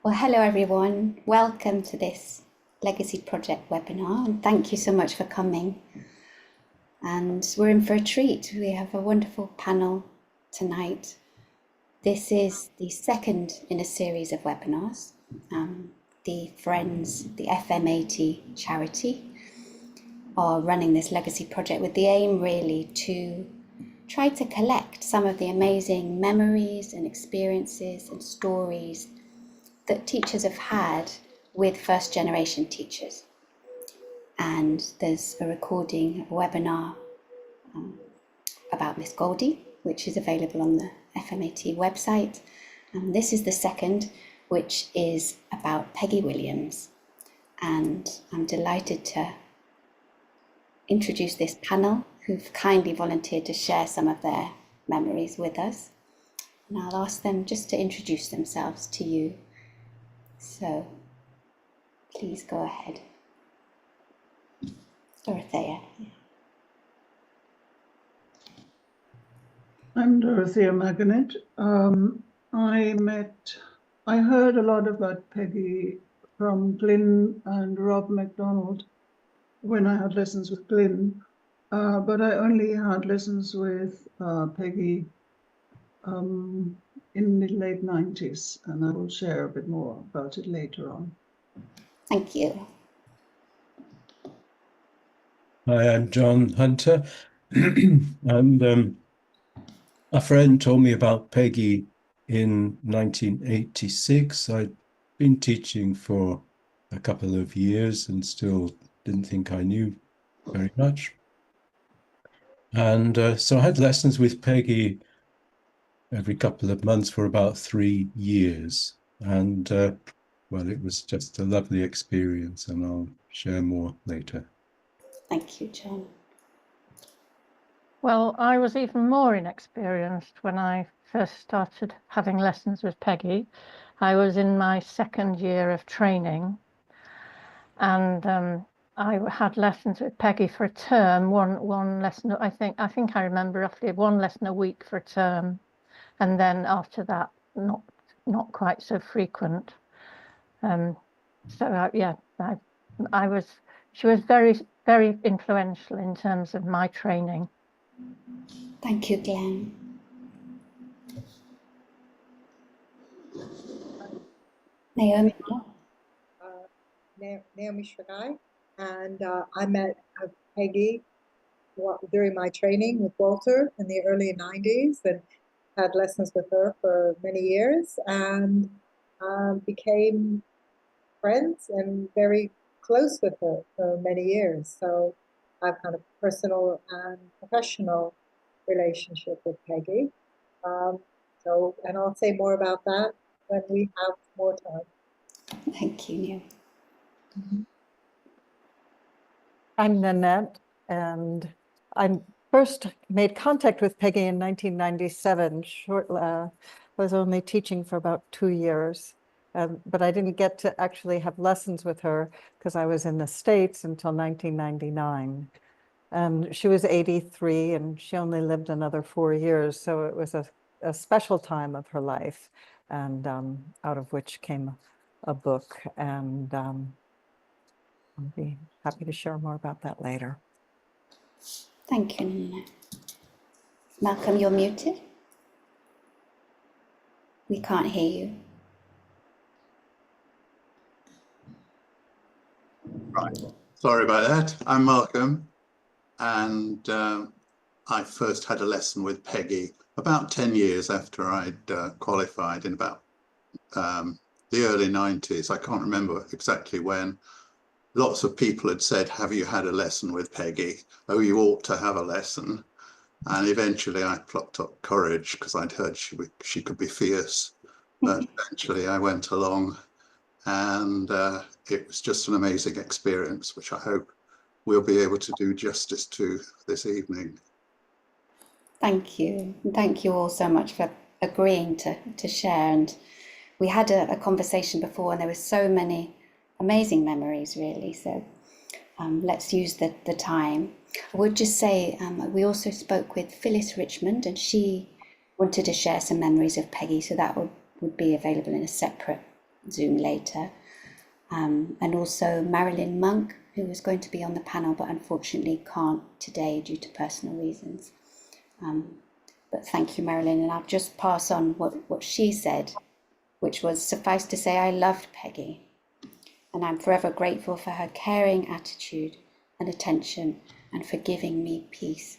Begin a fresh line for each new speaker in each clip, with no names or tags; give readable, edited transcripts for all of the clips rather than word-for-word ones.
Well, hello everyone. Welcome to this Legacy Project webinar, and thank you so much for coming. And we're in for a treat. We have a wonderful panel tonight. This is the second in a series of webinars. The Friends, the FMAT charity, are running this Legacy Project with the aim really to try to collect some of the amazing memories and experiences and stories that teachers have had with first generation teachers. And there's a recording of a webinar about Miss Goldie, which is available on the FMAT website. And this is the second, which is about Peggy Williams. And I'm delighted to introduce this panel who've kindly volunteered to share some of their memories with us. And I'll ask them just to introduce themselves to you. So please go ahead. Dorothea.
I'm Dorothea Magonet. I heard a lot about Peggy from Glen and Rob MacDonald when I had lessons with Glen, but I only had lessons with Peggy in the late 90s, and I will share a bit more about it later on.
Thank you.
Hi, I'm John Hunter, and a friend told me about Peggy in 1986. I'd been teaching for a couple of years and still didn't think I knew very much. And so I had lessons with Peggy every couple of months for about 3 years. And well, it was just a lovely experience, and I'll share more later.
Thank you, John.
Well, I was even more inexperienced when I first started having lessons with Peggy. I was in my second year of training, and I had lessons with Peggy for a term, one lesson. I think I remember roughly one lesson a week for a term, and then after that, not quite so frequent. She was very, very influential in terms of my training.
Thank you, Glen. Naomi.
Naomi Shragai, and I met Peggy during my training with Walter in the early 90s, and had lessons with her for many years, and became friends and very close with her for many years. So I've had a personal and professional relationship with Peggy. And I'll say more about that when we have more time.
Thank you, Neil.
I'm Nanette, and I first made contact with Peggy in 1997. Was only teaching for about 2 years, but I didn't get to actually have lessons with her because I was in the States until 1999. And she was 83, and she only lived another 4 years, so it was a special time of her life, and out of which came a book, and I'll be happy to share more about that later.
Thank you, Nina. Malcolm, you're muted. We can't hear you.
Right, sorry about that. I'm Malcolm, and I first had a lesson with Peggy about 10 years after I'd qualified in about the early 90s. I can't remember exactly when. Lots of people had said, have you had a lesson with Peggy? Oh, you ought to have a lesson. And eventually I plucked up courage because I'd heard she could be fierce. But eventually I went along, and it was just an amazing experience, which I hope we'll be able to do justice to this evening.
Thank you. Thank you all so much for agreeing to share. And we had a conversation before, and there were so many amazing memories, really. So let's use the time. I would just say we also spoke with Phyllis Richmond, and she wanted to share some memories of Peggy, so that would be available in a separate Zoom later. And also Marilyn Monk, who was going to be on the panel, but unfortunately can't today due to personal reasons. But thank you, Marilyn. And I'll just pass on what she said, which was, suffice to say, I loved Peggy. And I'm forever grateful for her caring attitude and attention and for giving me peace.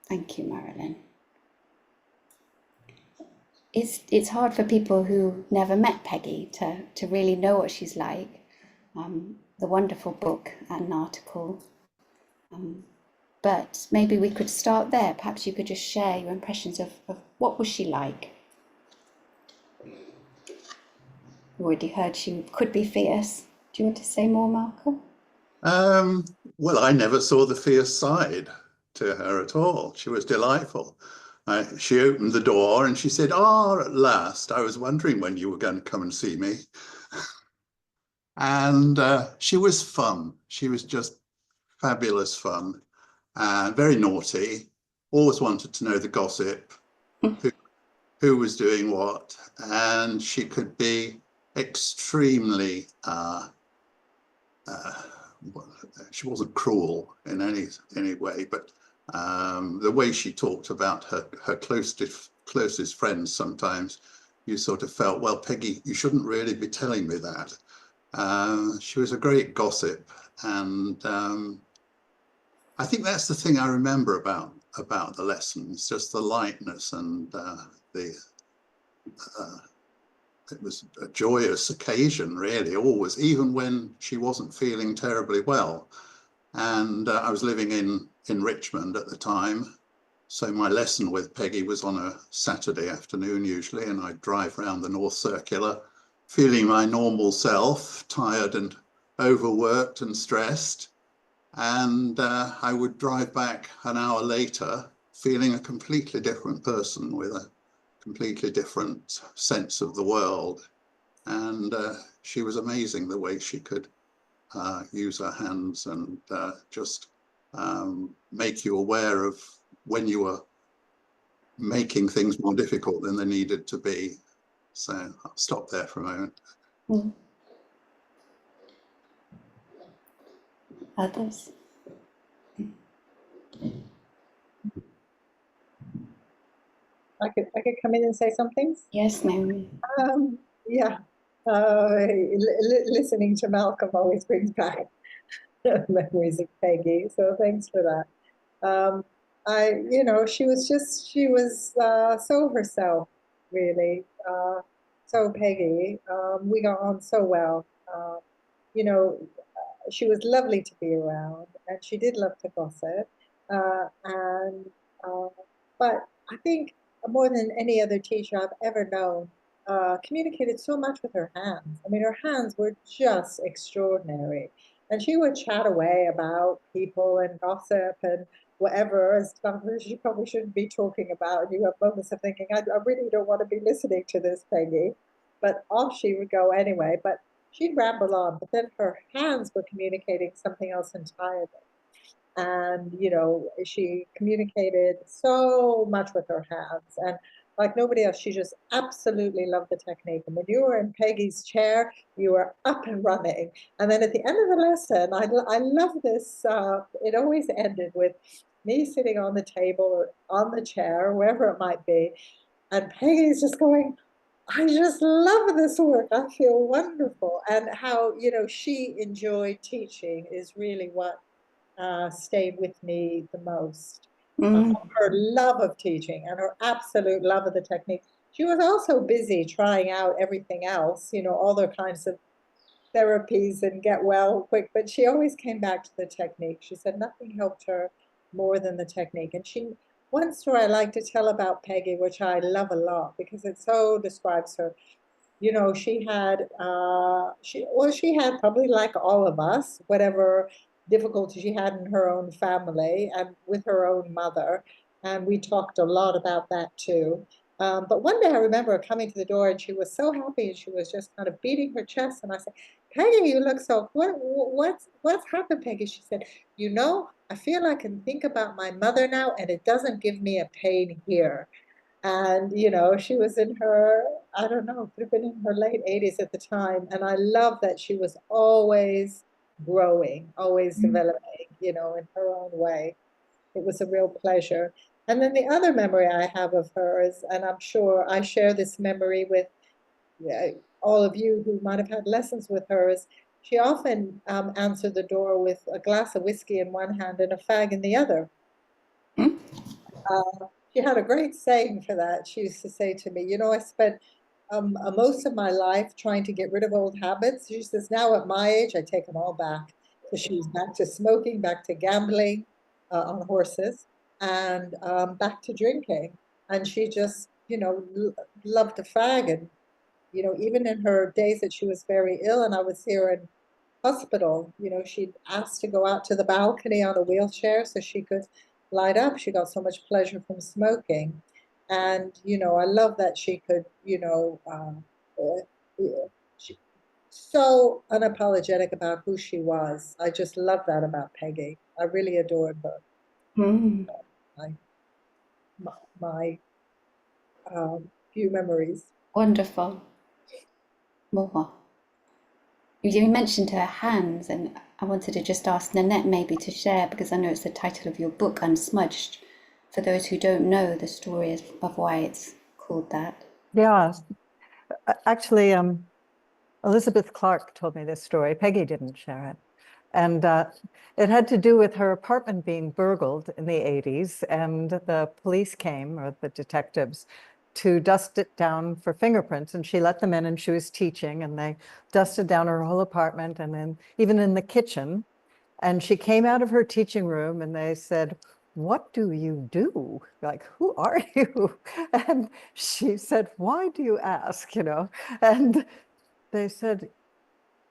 Thank you, Marilyn. It's hard for people who never met Peggy to really know what she's like. The wonderful book and article. But maybe we could start there. Perhaps you could just share your impressions of what was she like. Already heard she could be fierce. Do you want to say more, Malcolm?
Well, I never saw the fierce side to her at all. She was delightful. She opened the door and she said, "Ah, at last, I was wondering when you were going to come and see me." And she was fun. She was just fabulous fun. Very naughty, always wanted to know the gossip, who was doing what, and she could be extremely, she wasn't cruel in any way, but the way she talked about her closest friends, sometimes you sort of felt, well, Peggy, you shouldn't really be telling me that. She was a great gossip, and I think that's the thing I remember about the lessons, just the lightness and it was a joyous occasion, really, always, even when she wasn't feeling terribly well. And I was living in Richmond at the time, so my lesson with Peggy was on a Saturday afternoon usually, and I'd drive around the North Circular, feeling my normal self, tired and overworked and stressed. And I would drive back an hour later feeling a completely different person with a completely different sense of the world. And she was amazing the way she could use her hands and just make you aware of when you were making things more difficult than they needed to be. So I'll stop there for a moment.
Mm. Others?
I could come in and say something.
Yes, Naomi.
Yeah. Listening to Malcolm always brings back memories of Peggy. So thanks for that. She was so herself, really. So Peggy, we got on so well. She was lovely to be around, and she did love to gossip. But I think more than any other teacher I've ever known, communicated so much with her hands. I mean, her hands were just extraordinary. And she would chat away about people and gossip and whatever stuff she probably shouldn't be talking about. And you have moments of thinking, I really don't want to be listening to this, Peggy. But off she would go anyway. But she'd ramble on, but then her hands were communicating something else entirely. And, she communicated so much with her hands. And like nobody else, she just absolutely loved the technique. And when you were in Peggy's chair, you were up and running. And then at the end of the lesson, I love this, it always ended with me sitting on the table or on the chair, wherever it might be. And Peggy's just going, I just love this work. I feel wonderful. And how, she enjoyed teaching is really what stayed with me the most. Her love of teaching and her absolute love of the technique. She was also busy trying out everything else, all the kinds of therapies and get well quick, but she always came back to the technique. She said nothing helped her more than the technique. And one story I like to tell about Peggy, which I love a lot because it so describes her. She had probably, like all of us, whatever difficulty she had in her own family and with her own mother. And we talked a lot about that too. But one day I remember her coming to the door and she was so happy and she was just kind of beating her chest. And I said, Peggy, you look so, what's happened, Peggy? She said, I feel I can think about my mother now and it doesn't give me a pain here. And, she was in her I don't know, could have been in her late 80s at the time. And I love that she was always growing, always developing, you know, in her own way. It was a real pleasure. And then the other memory I have of her is, and I'm sure I share this memory with all of you who might have had lessons with her, is she often answered the door with a glass of whiskey in one hand and a fag in the other. She had a great saying for that. She used to say to me, you know, I spent most of my life trying to get rid of old habits. She says, now at my age, I take them all back. So she was back to smoking, back to gambling on horses, and back to drinking. And she just, you know, loved the fag. And, you know, even in her days that she was very ill and I was here in hospital, you know, she'd asked to go out to the balcony on a wheelchair so she could light up. She got so much pleasure from smoking. And, you know, I love that she could, you know, she, so unapologetic about who she was. I just love that about Peggy. I really adored her. My few memories.
Wonderful. More. You mentioned her hands, and I wanted to just ask Nanette maybe to share, because I know it's the title of your book, Unsmudged, for those who don't know the story of why it's called that.
Yeah, actually, Elizabeth Clark told me this story. Peggy didn't share it. And it had to do with her apartment being burgled in the 80s, and the police came, or the detectives, to dust it down for fingerprints, and she let them in, and she was teaching, and they dusted down her whole apartment, and then even in the kitchen. And she came out of her teaching room, and they said, "What do you do? Like, who are you?" And she said, "Why do you ask?" You know, and they said,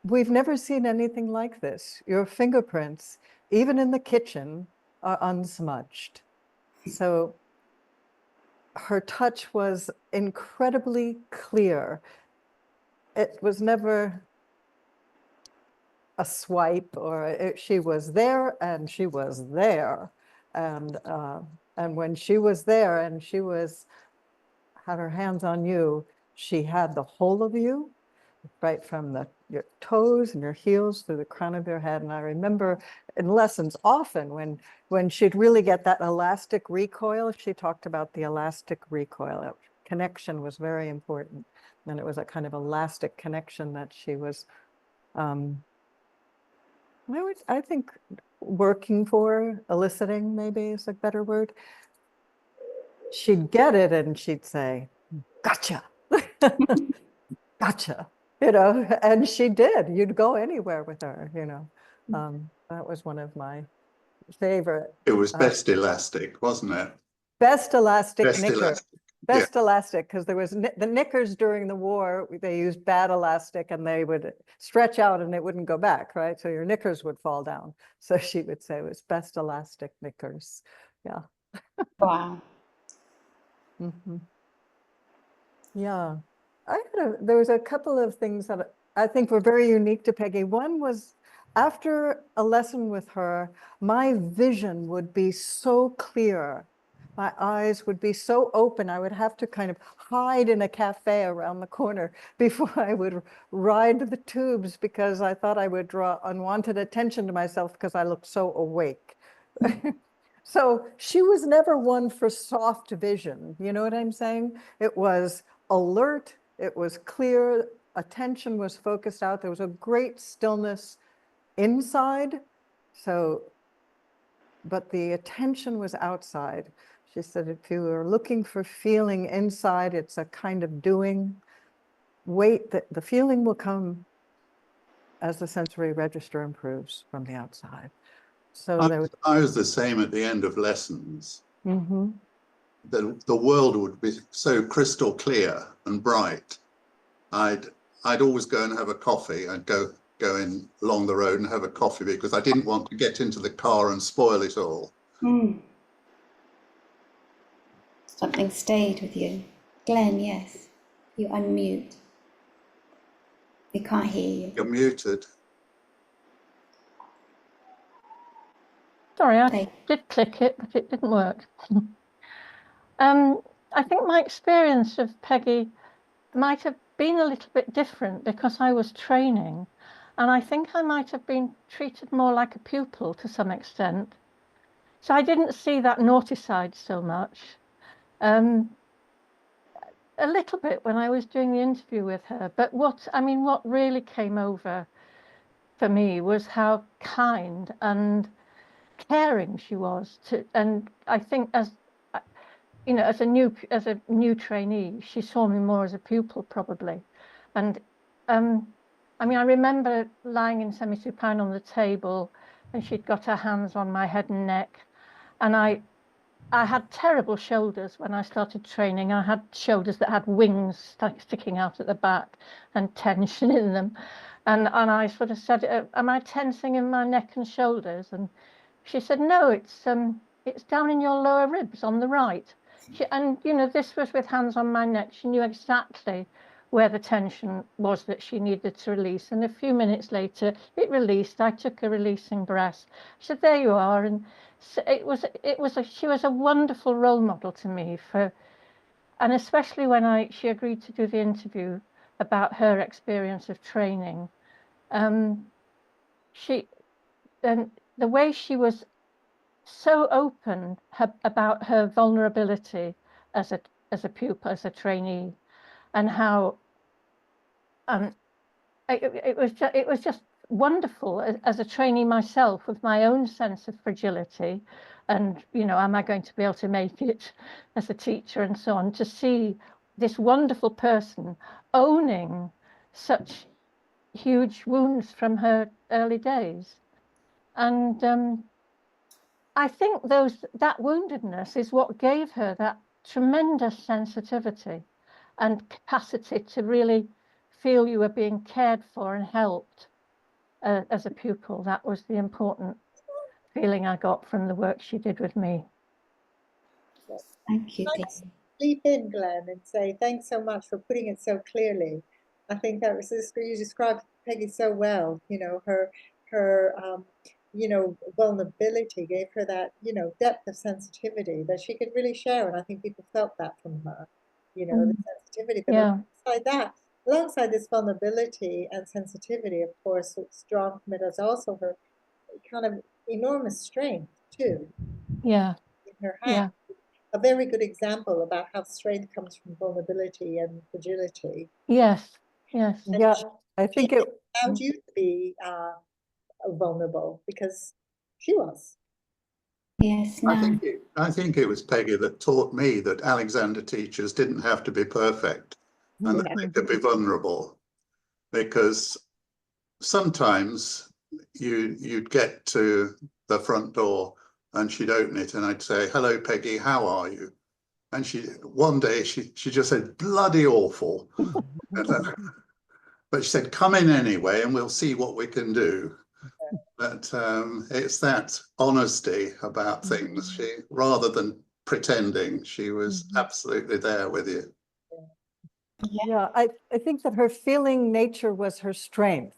"We've never seen anything like this. Your fingerprints, even in the kitchen, are unsmudged." So her touch was incredibly clear. It was never a swipe, or she was there and she was there. And when she was there and she had her hands on you, she had the whole of you, right from your toes and your heels through the crown of your head. And I remember in lessons often when she'd really get that elastic recoil, she talked about the elastic recoil. Connection was very important. And it was a kind of elastic connection that she was, I think, working for, eliciting maybe is a better word. She'd get it and she'd say, "Gotcha." "Gotcha." You know, and she did. You'd go anywhere with her, you know. That was one of my favorite.
It was best elastic, wasn't it?
Best elastic
Best
knicker.
elastic.
Best elastic, because there was the knickers during the war, they used bad elastic and they would stretch out and it wouldn't go back, right? So your knickers would fall down. So she would say it was best elastic knickers. Yeah.
Wow.
Yeah. There was a couple of things that I think were very unique to Peggy. One was, after a lesson with her, my vision would be so clear. My eyes would be so open. I would have to kind of hide in a cafe around the corner before I would ride the tubes, because I thought I would draw unwanted attention to myself because I looked so awake. So she was never one for soft vision. You know what I'm saying? It was alert. It was clear. Attention was focused out. There was a great stillness inside. But the attention was outside. She said, if you are looking for feeling inside, it's a kind of doing. Wait, the feeling will come as the sensory register improves from the outside. So
I was the same at the end of lessons. The world would be so crystal clear and bright. I'd always go and have a coffee. I'd go in along the road and have a coffee because I didn't want to get into the car and spoil it all.
Something stayed with you. Glen, yes. You unmute. We can't hear you.
You're muted.
Sorry, I did click it, but it didn't work. I think my experience of Peggy, might have been a little bit different because I was training, and I think I might have been treated more like a pupil to some extent. So I didn't see that naughty side so much. A little bit when I was doing the interview with her, but what really came over for me was how kind and caring she was and I think as a new trainee, she saw me more as a pupil probably. And I remember lying in semi-supine on the table, and she'd got her hands on my head and neck, and I had terrible shoulders when I started training. I had shoulders that had wings sticking out at the back and tension in them. And I sort of said, am I tensing in my neck and shoulders? And she said, no, it's down in your lower ribs on the right. This was with hands on my neck. She knew exactly where the tension was that she needed to release. And a few minutes later, it released. I took a releasing breath. She said, there you are. And so she was a wonderful role model to me and especially when she agreed to do the interview about her experience of training. The way she was so open about her vulnerability as a pupil, as a trainee, and how it was just wonderful as a trainee myself, with my own sense of fragility and am I going to be able to make it as a teacher and so on, to see this wonderful person owning such huge wounds from her early days. And I think that woundedness is what gave her that tremendous sensitivity and capacity to really feel you were being cared for and helped as a pupil. That was the important feeling I got from the work she did with me.
Thank you,
I'd like to leap in, Glen, and say thanks so much for putting it so clearly. I think that was you described Peggy so well. Her vulnerability gave her that depth of sensitivity that she could really share, and I think people felt that from her. The sensitivity. But alongside this vulnerability and sensitivity, of course, strong from it is also her kind of enormous strength too.
Yeah.
In her hand. Yeah. A very good example about how strength comes from vulnerability and fragility.
Yes. And
yeah, I think it
allowed you to be vulnerable because she was.
Yes, no.
I think it was Peggy that taught me that Alexander teachers didn't have to be perfect and that they could be vulnerable, because sometimes you'd get to the front door and she'd open it and I'd say, hello, Peggy, how are you? And one day she just said, bloody awful. But she said, come in anyway and we'll see what we can do. But it's that honesty about things. Rather than pretending, she was absolutely there with you.
Yeah, I think that her feeling nature was her strength.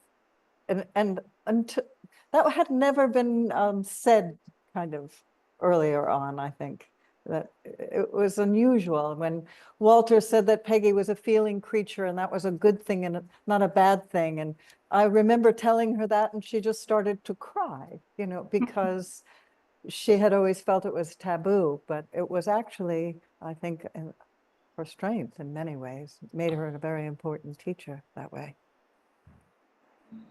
And that had never been said kind of earlier on, I think. That it was unusual when Walter said that Peggy was a feeling creature and that was a good thing and not a bad thing. And I remember telling her that and she just started to cry, because she had always felt it was taboo, but it was actually, I think, her strength in many ways. It made her a very important teacher that way.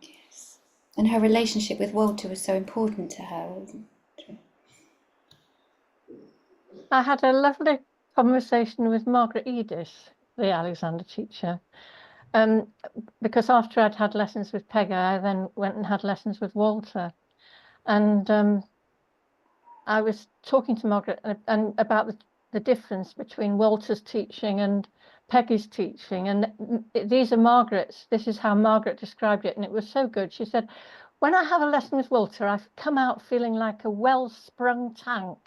Yes. And her relationship with Walter was so important to her, wasn't it?
I had a lovely conversation with Margaret Edis, the Alexander teacher, because after I'd had lessons with Peggy, I then went and had lessons with Walter. And I was talking to Margaret and about the difference between Walter's teaching and Peggy's teaching. And these are Margaret's. This is how Margaret described it. And it was so good. She said, when I have a lesson with Walter, I come out feeling like a well-sprung tank,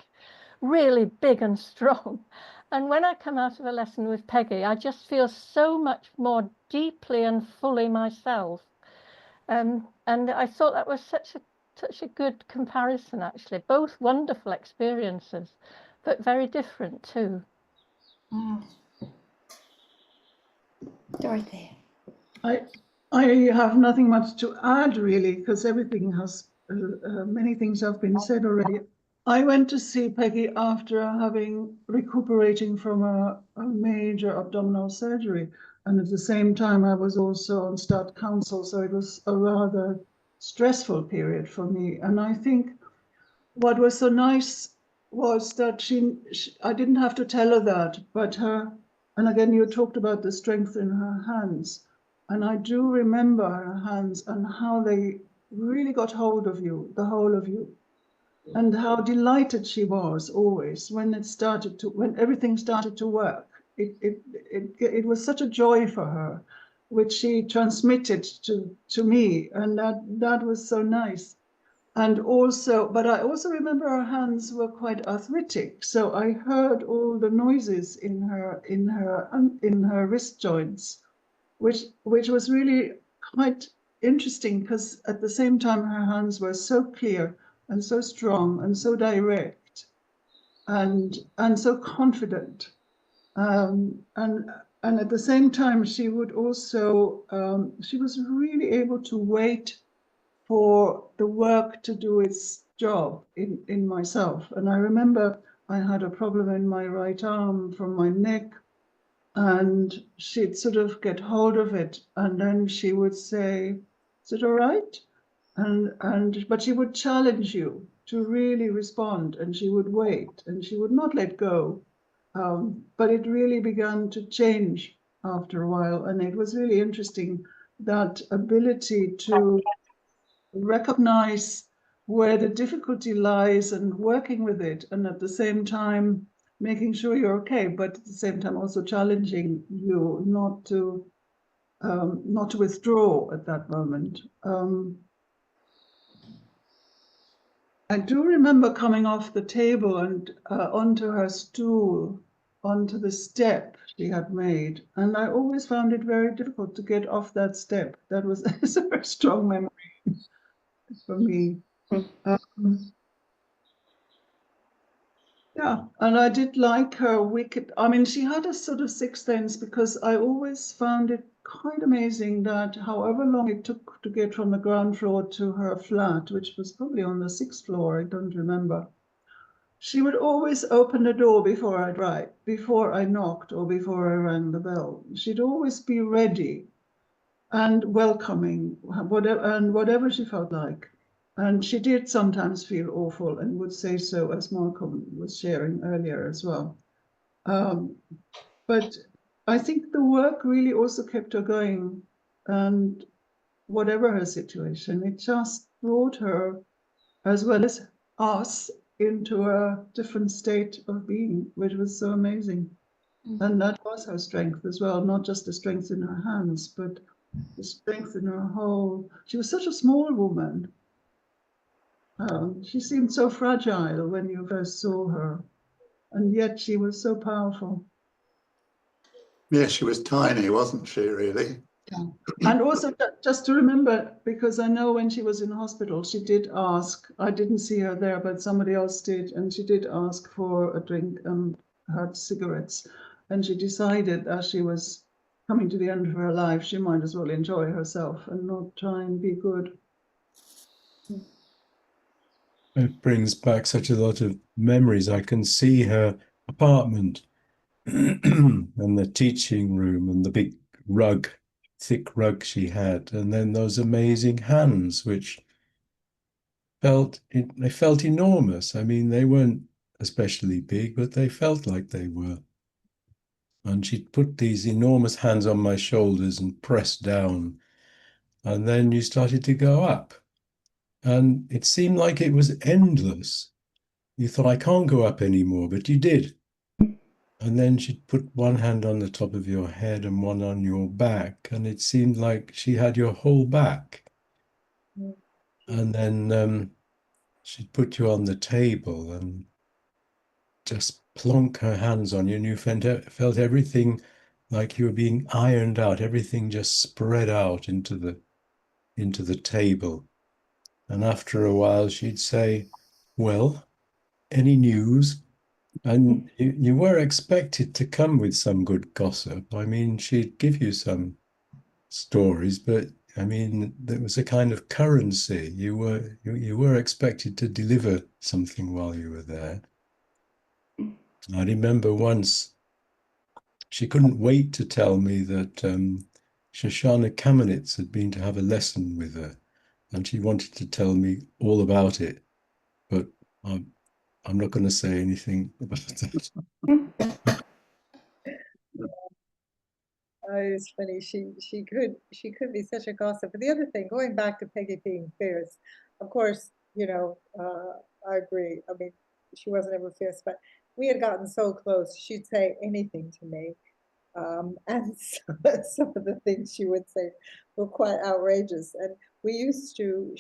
really big and strong. And when I come out of a lesson with Peggy, I just feel so much more deeply and fully myself. And I thought that was such a good comparison, actually. Both wonderful experiences, but very different too.
Dorothea.
I have nothing much to add really, because everything has, many things have been said already. I went to see Peggy after having recuperating from a major abdominal surgery. And at the same time, I was also on stat council. So it was a rather stressful period for me. And I think what was so nice was that I didn't have to tell her that, but and again, you talked about the strength in her hands. And I do remember her hands and how they really got hold of you, the whole of you, and how delighted she was always when when everything started to work. It was such a joy for her, which she transmitted to me, and that was so nice. And also, but I also remember her hands were quite arthritic, so I heard all the noises in her wrist joints, which was really quite interesting, because at the same time her hands were so clear and so strong and so direct and so confident, and at the same time she would also she was really able to wait for the work to do its job in myself. And I remember I had a problem in my right arm from my neck, and she'd sort of get hold of it, and then she would say, "Is it all right?" But she would challenge you to really respond, and she would wait, and she would not let go. But it really began to change after a while, and it was really interesting, that ability to recognize where the difficulty lies and working with it, and at the same time making sure you're okay, but at the same time also challenging you not to withdraw at that moment. I do remember coming off the table and onto her stool, onto the step she had made, and I always found it very difficult to get off that step. That was a very strong memory for me. Yeah, and I did like her wicked. I mean, she had a sort of sixth sense, because I always found it quite amazing that however long it took to get from the ground floor to her flat, which was probably on the sixth floor, I don't remember, she would always open the door before I knocked or before I rang the bell. She'd always be ready and welcoming, whatever she felt like. And she did sometimes feel awful and would say so, as Malcolm was sharing earlier as well. But I think the work really also kept her going, and whatever her situation, it just brought her, as well as us, into a different state of being, which was so amazing. And that was her strength as well, not just the strength in her hands, but the strength in her whole. She was such a small woman. She seemed so fragile when you first saw her, and yet she was so powerful.
Yeah, she was tiny, wasn't she, really?
Yeah. And also, just to remember, because I know when she was in hospital, she did ask, I didn't see her there, but somebody else did, and she did ask for a drink and had cigarettes. And she decided, as she was coming to the end of her life, she might as well enjoy herself and not try and be good.
It brings back such a lot of memories. I can see her apartment and the teaching room and the big rug, thick rug she had, and then those amazing hands, which they felt enormous. I mean, they weren't especially big, but they felt like they were. And she'd put these enormous hands on my shoulders and press down, and then you started to go up. And it seemed like it was endless. You thought, I can't go up anymore, but you did. And then she'd put one hand on the top of your head and one on your back, and it seemed like she had your whole back. And then she'd put you on the table and just plonk her hands on you, and you felt everything like you were being ironed out. Everything just spread out into the table. And after a while, she'd say, "Well, any news?" And you were expected to come with some good gossip. I mean, she'd give you some stories, but I mean, there was a kind of currency. You were expected to deliver something while you were there. I remember once she couldn't wait to tell me that Shoshana Kamenetz had been to have a lesson with her, and she wanted to tell me all about it, but I'm not going to say anything about that.
Oh, it's funny. She could be such a gossip. But the other thing, going back to Peggy being fierce, of course, you know, I agree. I mean, she wasn't ever fierce, but we had gotten so close. She'd say anything to me, and some of the things she would say were quite outrageous. And we used to,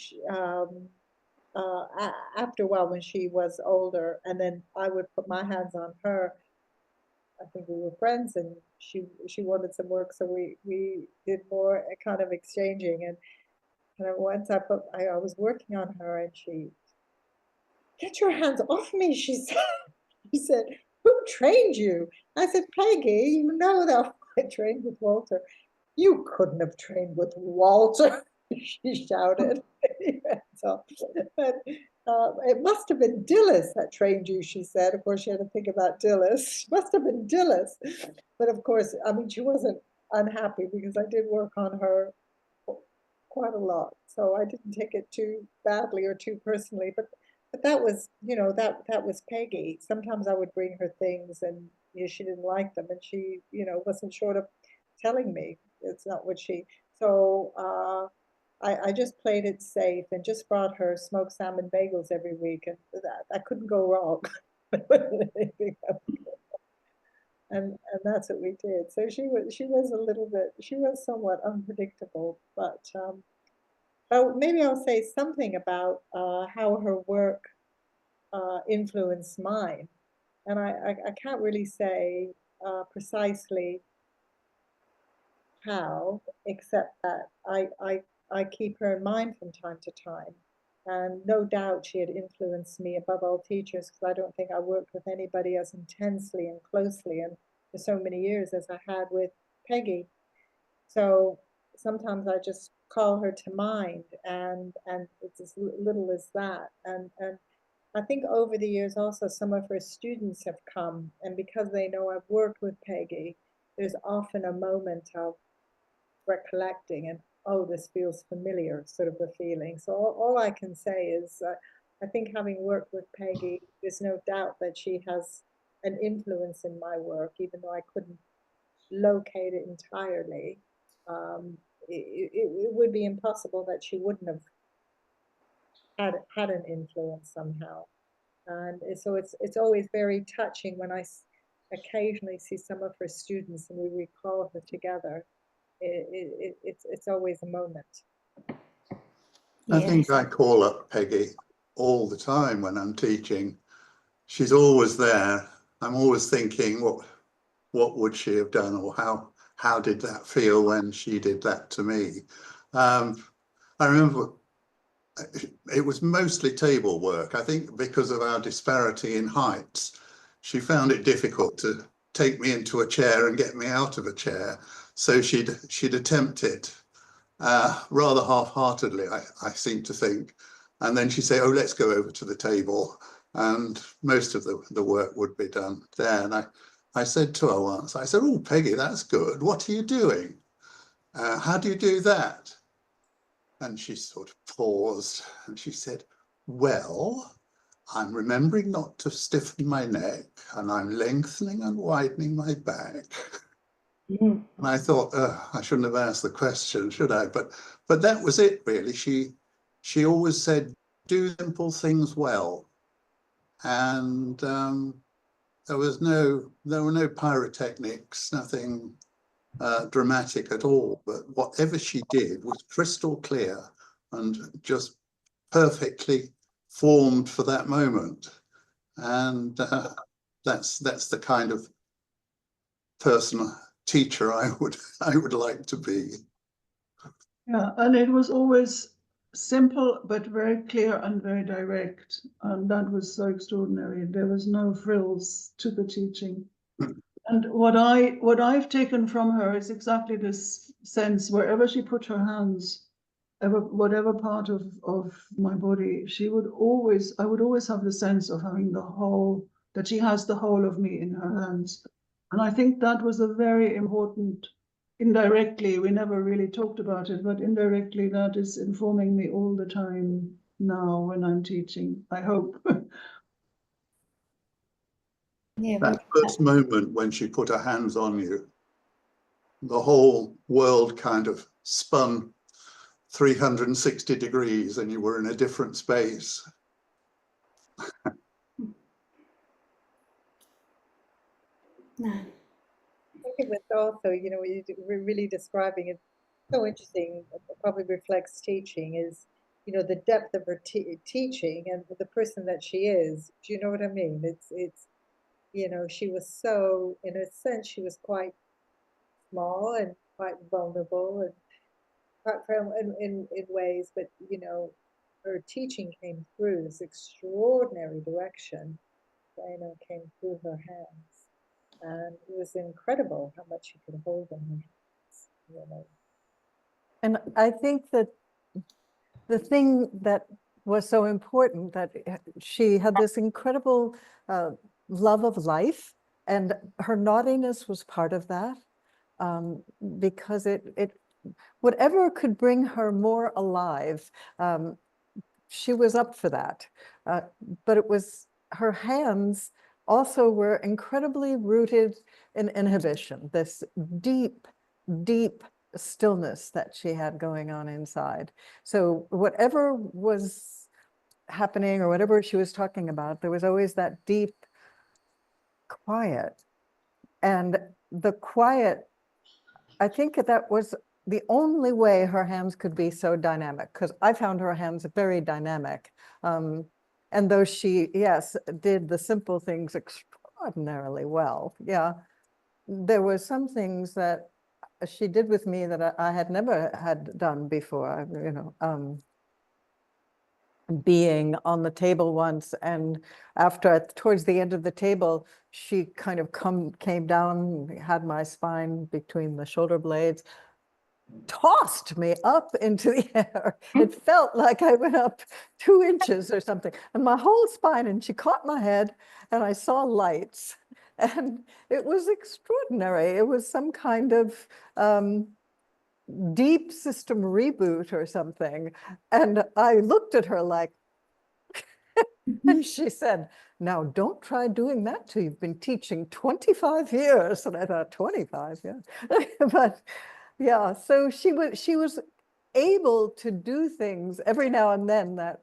after a while, when she was older, and then I would put my hands on her. I think we were friends, and she wanted some work, so we did more kind of exchanging. And once I was working on her, and she, "Get your hands off me," she said. She said, "Who trained you?" I said, "Peggy, you know that I trained with Walter." "You couldn't have trained with Walter," she shouted. So, but it must have been Dillis that trained you, she said. Of course, she had to think about Dillis. It must have been Dillis. But of course, I mean, she wasn't unhappy because I did work on her quite a lot. So I didn't take it too badly or too personally. But that was, you know, that was Peggy. Sometimes I would bring her things, and you know, she didn't like them, and she, you know, wasn't short of telling me it's not what she. So I just played it safe and just brought her smoked salmon bagels every week, and that couldn't go wrong. And that's what we did. So she was a little bit, she was somewhat unpredictable, but oh, maybe I'll say something about how her work influenced mine. And I can't really say precisely how, except that I keep her in mind from time to time. And no doubt she had influenced me above all teachers, because I don't think I worked with anybody as intensely and closely and for so many years as I had with Peggy. So sometimes I just call her to mind, and it's as little as that. And I think over the years also some of her students have come, and because they know I've worked with Peggy, there's often a moment of recollecting and, oh, this feels familiar, sort of a feeling. So all I can say is I think having worked with Peggy, there's no doubt that she has an influence in my work, even though I couldn't locate it entirely. It would be impossible that she wouldn't have had an influence somehow. And so it's always very touching when I occasionally see some of her students and we recall her together. It's always a moment.
I think I call up Peggy all the time when I'm teaching. She's always there. I'm always thinking, what would she have done, or how did that feel when she did that to me? I remember it was mostly table work. I think because of our disparity in heights, she found it difficult to take me into a chair and get me out of a chair. So she'd attempt it rather half-heartedly, I seem to think. And then she'd say, "Oh, let's go over to the table." And most of the work would be done there. And I said to her once, I said, "Oh, Peggy, that's good. What are you doing? How do you do that?" And she sort of paused and she said, "Well, I'm remembering not to stiffen my neck, and I'm lengthening and widening my back." And I thought, I shouldn't have asked the question, should I? But that was it, really. She always said, "Do simple things well." And there were no pyrotechnics, nothing dramatic at all. But whatever she did was crystal clear and just perfectly formed for that moment. And that's the kind of person, teacher I would like to be.
Yeah, and it was always simple but very clear and very direct, and that was so extraordinary. There was no frills to the teaching. And what I've taken from her is exactly this sense, wherever she put her hands, whatever part of my body, I would always have the sense of having that she has the whole of me in her hands. And I think that was a very important, indirectly, we never really talked about it, but indirectly that is informing me all the time now when I'm teaching, I hope.
Yeah,
That first moment when she put her hands on you, the whole world kind of spun 360 degrees and you were in a different space.
no.
I think it was also, you know, we're really describing it. So interesting. Probably reflects teaching is, you know, the depth of her teaching and the person that she is. Do you know what I mean? It's, you know, she was so, in a sense, she was quite small and quite vulnerable and quite firm in ways, but you know, her teaching came through this extraordinary direction, you know, came through her hands. And it was incredible how much she could hold in her hands, you know.
And I think that the thing that was so important, that she had this incredible love of life, and her naughtiness was part of that, because it whatever could bring her more alive, she was up for that. But it was her hands also were incredibly rooted in inhibition, this deep, deep stillness that she had going on inside. So whatever was happening or whatever she was talking about, there was always that deep quiet. And the quiet, I think that was the only way her hands could be so dynamic, because I found her hands very dynamic. And though she, yes, did the simple things extraordinarily well, yeah, there were some things that she did with me that I had never had done before, you know, being on the table once, and towards the end of the table, she kind of came down, had my spine between the shoulder blades, tossed me up into the air. It felt like I went up 2 inches or something, and my whole spine, and she caught my head, and I saw lights, and it was extraordinary. It was some kind of deep system reboot or something. And I looked at her like, and she said, now don't try doing that till you've been teaching 25 years. And I thought, 25, yeah. But yeah, so she was able to do things every now and then that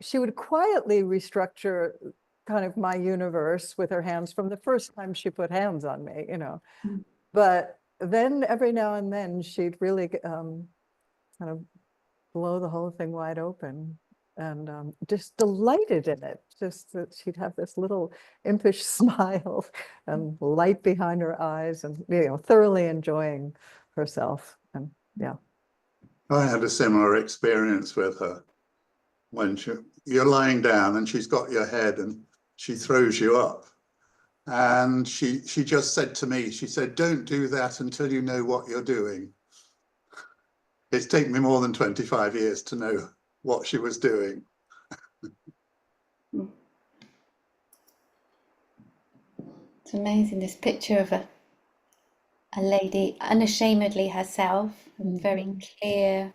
she would quietly restructure kind of my universe with her hands from the first time she put hands on me, you know. But then every now and then she'd really kind of blow the whole thing wide open, and just delighted in it. Just that she'd have this little impish smile and light behind her eyes, and, you know, thoroughly enjoying herself. And yeah.
I had a similar experience with her when you're lying down and she's got your head and she throws you up. And she just said to me, she said, don't do that until you know what you're doing. It's taken me more than 25 years to know what she was doing.
It's amazing, this picture of a lady unashamedly herself, very clear,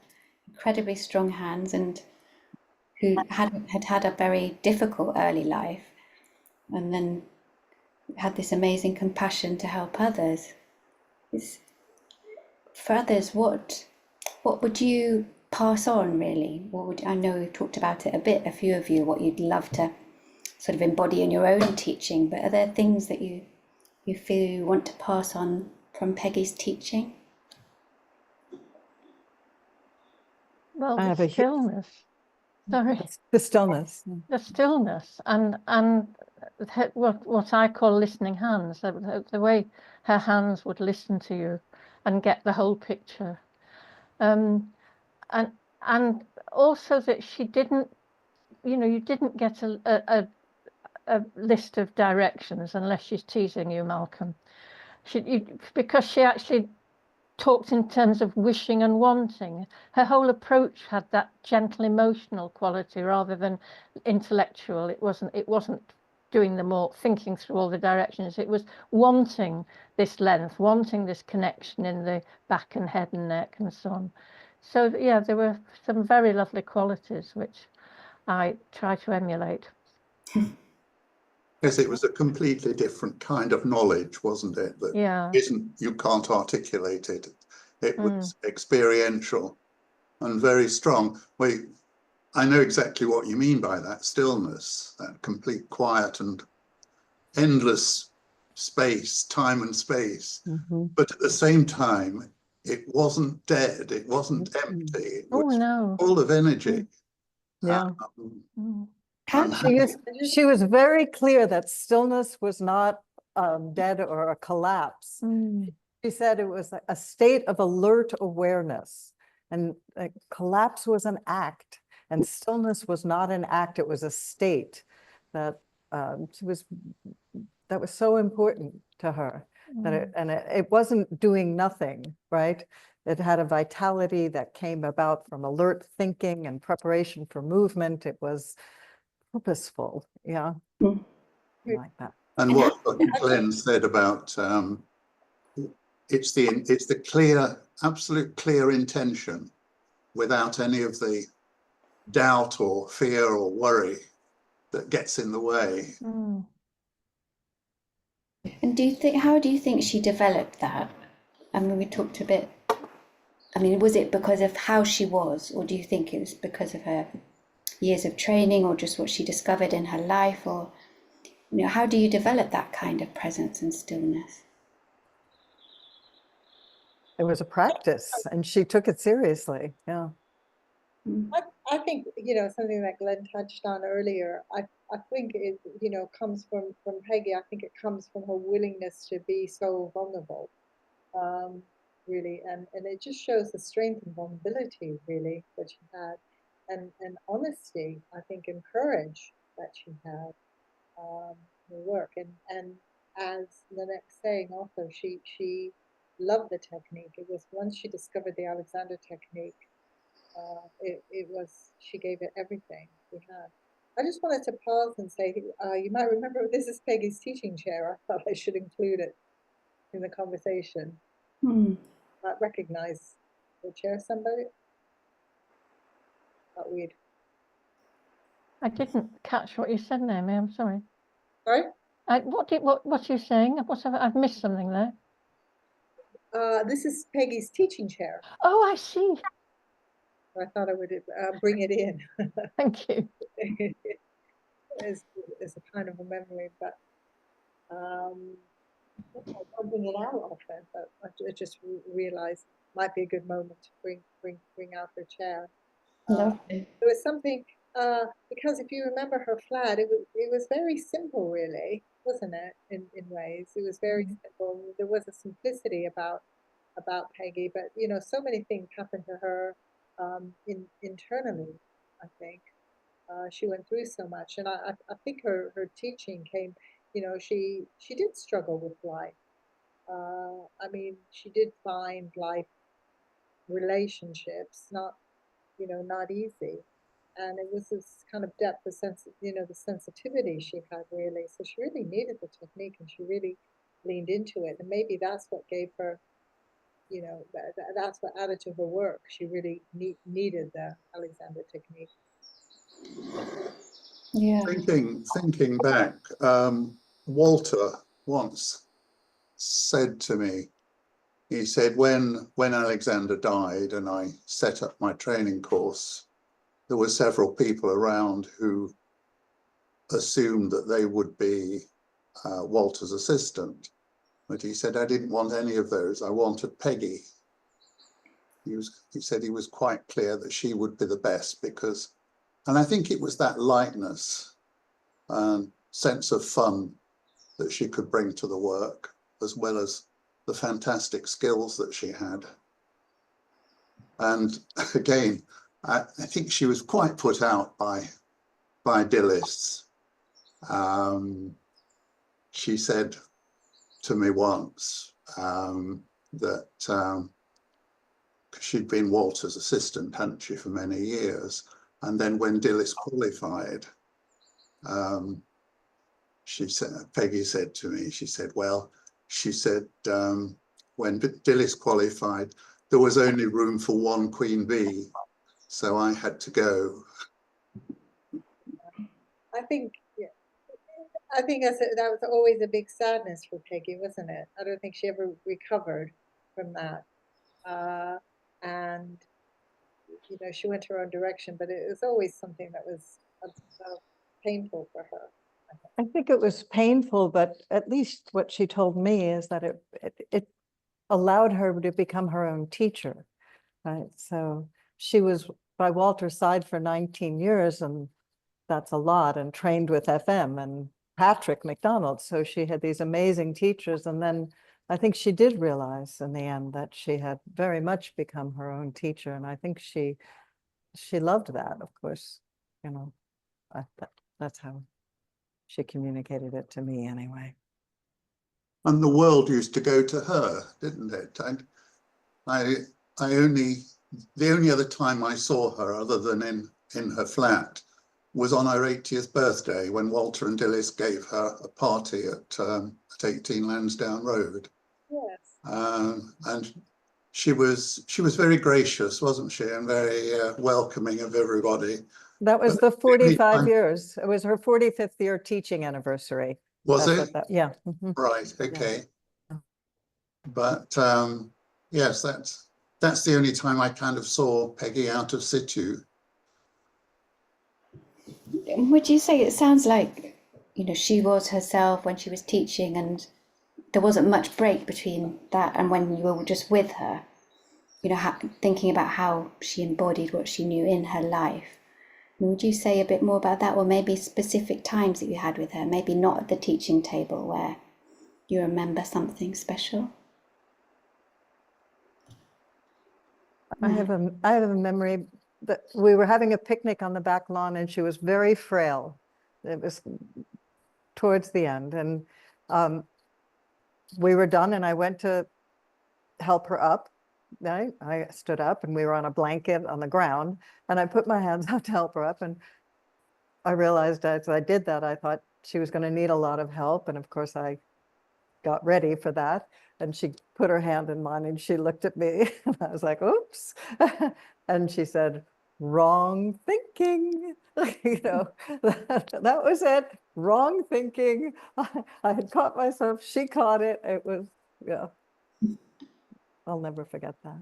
incredibly strong hands, and who had a very difficult early life, and then had this amazing compassion to help others. For others, what would you pass on, really? I know we've talked about it a bit, a few of you, what you'd love to sort of embody in your own teaching, but are there things that you feel you want to pass on from Peggy's teaching?
Well,
I have
the stillness. Sorry.
The stillness.
The stillness and what I call listening hands, the way her hands would listen to you and get the whole picture, and also that she didn't, you know, you didn't get a list of directions unless she's teasing you, Malcolm. Because she actually talked in terms of wishing and wanting. Her whole approach had that gentle emotional quality rather than intellectual. It wasn't doing them all, thinking through all the directions. It was wanting this length, wanting this connection in the back and head and neck and so on. So yeah, there were some very lovely qualities which I try to emulate.
Yes, it was a completely different kind of knowledge, wasn't it? That
Yeah.
you can't articulate it. It was experiential and very strong. I know exactly what you mean by that stillness, that complete quiet and endless space, time and space. But at the same time, it wasn't dead. It wasn't empty. It was full of energy.
Yeah.
And
She was very clear that stillness was not dead or a collapse. She said it was a state of alert awareness, and collapse was an act, and stillness was not an act. It was a state that that was so important to her. That it wasn't doing nothing, right? It had a vitality that came about from alert thinking and preparation for movement. It was purposeful, yeah. Like that.
And what Glen said about it's the clear, absolute clear intention without any of the doubt or fear or worry that gets in the way.
And how do you think she developed that? I mean, we talked a bit, I mean, was it because of how she was, or do you think it was because of her years of training, or just what she discovered in her life, or, you know, how do you develop that kind of presence and stillness?
It was a practice, and she took it seriously, yeah.
I think, you know, something that Glen touched on earlier, I think it, you know, comes from Peggy. I think it comes from her willingness to be so vulnerable, really, and it just shows the strength and vulnerability, really, that she had, and honesty, I think, and courage that she had, her work, and as Nanette saying also, she loved the technique. It was once she discovered the Alexander technique, it was, she gave it everything she had. I just wanted to pause and say, you might remember this is Peggy's teaching chair. I thought I should include it in the conversation. Might recognize the chair, somebody? Not weird.
I didn't catch what you said, Naomi. I'm sorry.
Sorry?
What are you saying? I've missed something there.
This is Peggy's teaching chair.
Oh, I see.
I thought I would bring it in.
Thank you.
It's a kind of a memory, but I don't bring it out often. But I just realized might be a good moment to bring out her chair. There was something because if you remember her flat, it was very simple, really, wasn't it? In ways, it was very simple. There was a simplicity about Peggy, but you know, so many things happened to her internally. I think she went through so much, and I think her teaching came. You know, she did struggle with life. I mean, she did find life relationships not easy, and it was this kind of depth, the sense, the sensitivity she had, really. So she really needed the technique, and she really leaned into it, and maybe that's what gave her, that's what added to her work. She really needed the Alexander technique.
Yeah.
Thinking back, Walter once said to me, he said, when Alexander died and I set up my training course, there were several people around who assumed that they would be Walter's assistant. But he said, I didn't want any of those. I wanted Peggy. He said he was quite clear that she would be the best because, and I think it was that lightness and sense of fun that she could bring to the work, as well as the fantastic skills that she had. And again, I think she was quite put out by Dillis. She said to me once that she'd been Walter's assistant, hadn't she, for many years. And then when Dilys qualified, Peggy said to me, she said, well, she said, when Dilys qualified, there was only room for one queen bee, so I had to go.
I think, yeah, I think that was always a big sadness for Peggy, wasn't it? I don't think she ever recovered from that. And, you know, she went her own direction, but it was always something that was painful for her.
I think it was painful, but at least what she told me is that it allowed her to become her own teacher, right? So she was by Walter's side for 19 years, and that's a lot, and trained with FM and Patrick McDonald. So she had these amazing teachers. And then I think she did realize in the end that she had very much become her own teacher. And I think she loved that, of course, you know, that's how she communicated it to me anyway.
And the world used to go to her, didn't it? And the only other time I saw her, other than in her flat, was on her 80th birthday, when Walter and Dilys gave her a party at 18 Lansdowne Road.
Yes.
And she was very gracious, wasn't she, and very welcoming of everybody.
That was the 45 years. It was her 45th year teaching anniversary.
Was it?
Yeah.
Right. Okay. Yeah. But yes, that's the only time I kind of saw Peggy out of situ.
Would you say it sounds like, you know, she was herself when she was teaching, and there wasn't much break between that and when you were just with her, you know, thinking about how she embodied what she knew in her life? Would you say a bit more about that, or maybe specific times that you had with her, maybe not at the teaching table, where you remember something special?
I have a memory that we were having a picnic on the back lawn, and she was very frail. It was towards the end, and we were done, and I went to help her up. Right? I stood up, and we were on a blanket on the ground, and I put my hands out to help her up, and I realized as I did that, I thought she was going to need a lot of help, and of course I got ready for that, and she put her hand in mine, and she looked at me, and I was like, oops. And she said, wrong thinking. You know, that was it. Wrong thinking. I had caught myself. She caught it. It was, yeah. I'll never forget that.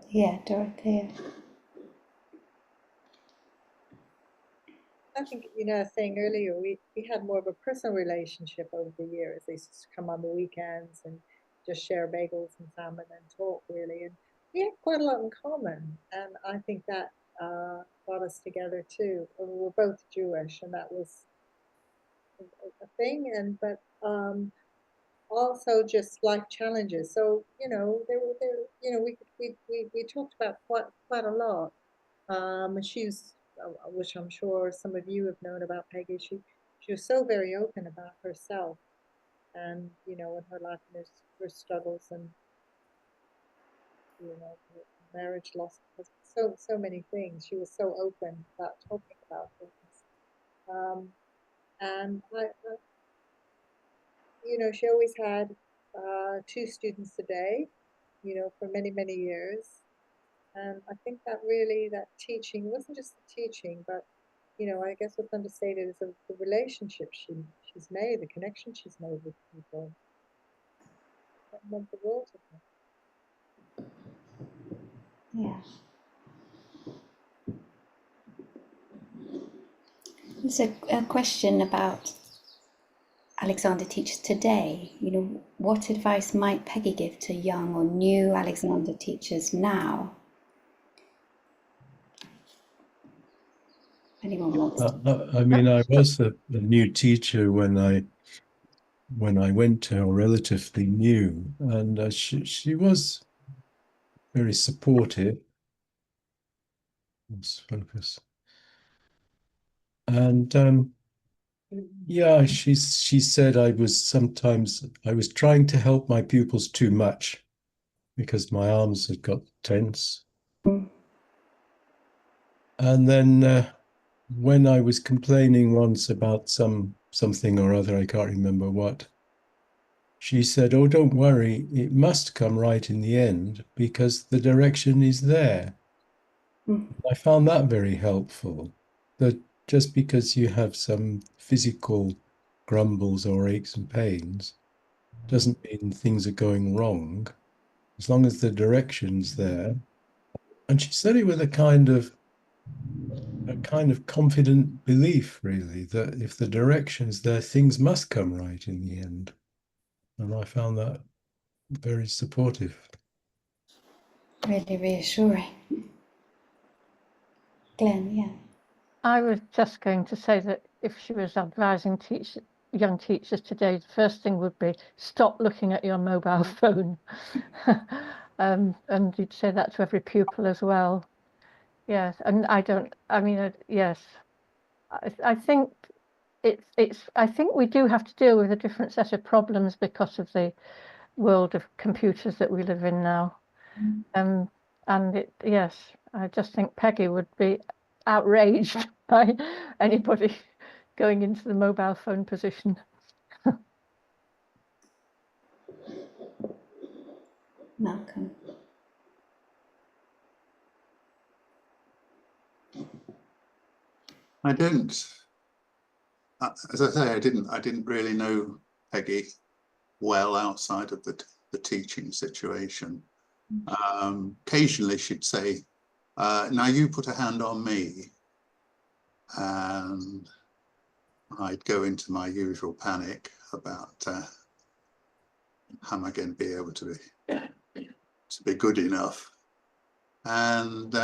Yeah, Dorothea.
I think, you know, I was saying earlier, we had more of a personal relationship over the years. They used to come on the weekends and just share bagels and salmon and talk, really. And we had quite a lot in common. And I think that brought us together too. We were both Jewish, and that was a thing. But also just life challenges. So, you know, we talked about quite a lot. She's, which I'm sure some of you have known about Peggy. She was so very open about herself, and you know, in her life and her struggles, and you know, her marriage loss, so many things. She was so open about talking about things, and you know, she always had 2 students a day, you know, for many years. And I think that really, that teaching wasn't just the teaching, but, you know, I guess what's understated is the relationship she's made, the connection she's made with people. That meant the world to her.
Yeah. There's a question about Alexander teachers today. You know, what advice might Peggy give to young or new Alexander teachers now? Anyone wants to?
I mean, I was a new teacher when I went to her, relatively new, and she was very supportive. Let's focus. And yeah, she said I was trying to help my pupils too much because my arms had got tense. And then when I was complaining once about something or other, I can't remember what, she said, "Oh, don't worry, it must come right in the end because the direction is there." I found that very helpful, that just because you have some physical grumbles or aches and pains doesn't mean things are going wrong, as long as the direction's there. And she said it with a kind of confident belief, really, that if the direction's there, things must come right in the end. And I found that very supportive.
Really reassuring. Glen, yeah.
I was just going to say that if she was advising young teachers today, the first thing would be stop looking at your mobile phone. And you'd say that to every pupil as well. Yes, and yes, I think I think we do have to deal with a different set of problems because of the world of computers that we live in now. Yes, I just think Peggy would be outraged by anybody going into the mobile phone position.
Malcolm.
I don't, as I say, I didn't really know Peggy well outside of the teaching situation. Occasionally she'd say, now you put a hand on me, and I'd go into my usual panic about how am I going to be able to be good enough. And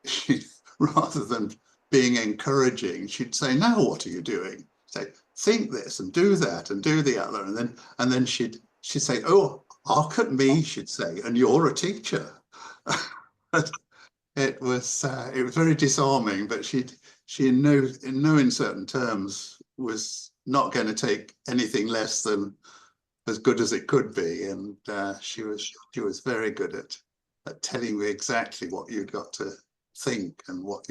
she, rather than being encouraging, she'd say, now what are you doing? Say, think this and do that and do the other. And then she'd say, oh, look at me, she'd say, and you're a teacher. It was very disarming, but she in no uncertain terms was not going to take anything less than as good as it could be. And she was very good at telling me exactly what you'd got to think and what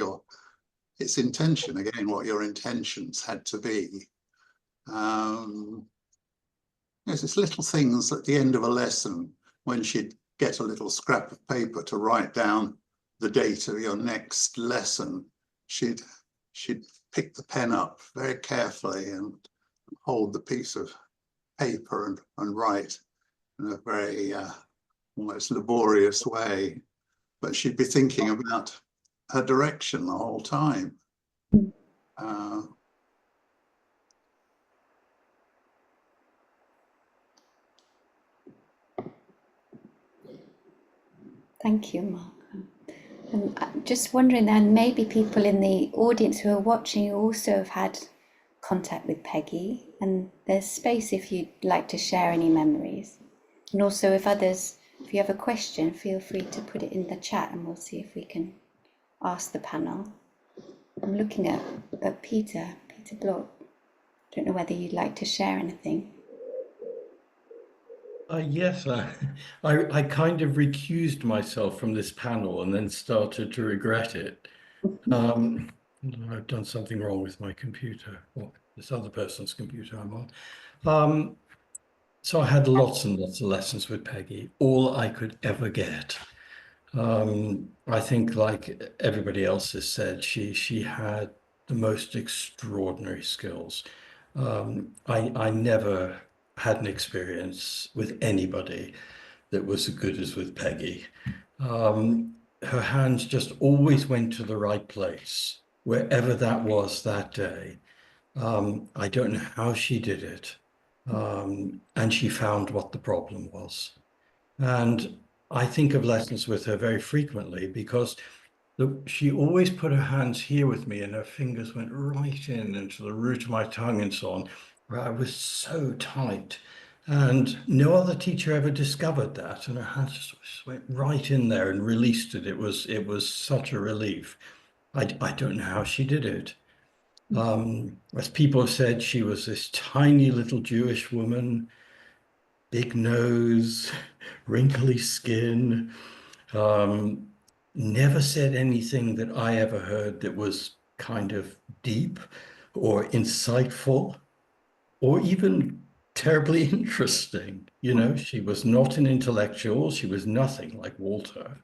its intention, again, what your intentions had to be. Yes, it's little things at the end of a lesson when she'd get a little scrap of paper to write down the date of your next lesson. She'd pick the pen up very carefully and hold the piece of paper and write in a very almost laborious way. But she'd be thinking about her direction the whole time.
Thank you, Malcolm. And I'm just wondering then, maybe people in the audience who are watching who also have had contact with Peggy, and there's space if you'd like to share any memories. And also if you have a question, feel free to put it in the chat and we'll see if we can ask the panel. I'm looking at Peter Block. Don't know whether you'd like to share anything.
Yes, I kind of recused myself from this panel and then started to regret it. I've done something wrong with my computer, or this other person's computer I'm on. So I had lots and lots of lessons with Peggy, all I could ever get. I think, like everybody else has said, she had the most extraordinary skills. I never had an experience with anybody that was as good as with Peggy. Her hands just always went to the right place, wherever that was that day. I don't know how she did it. And she found what the problem was. And I think of lessons with her very frequently because she always put her hands here with me and her fingers went right in into the root of my tongue and so on, where I was so tight. And no other teacher ever discovered that, and her hand just went right in there and released it. It was such a relief. I don't know how she did it. As people have said, she was this tiny little Jewish woman, big nose, wrinkly skin, never said anything that I ever heard that was kind of deep or insightful or even terribly interesting. You know, she was not an intellectual. She was nothing like Walter.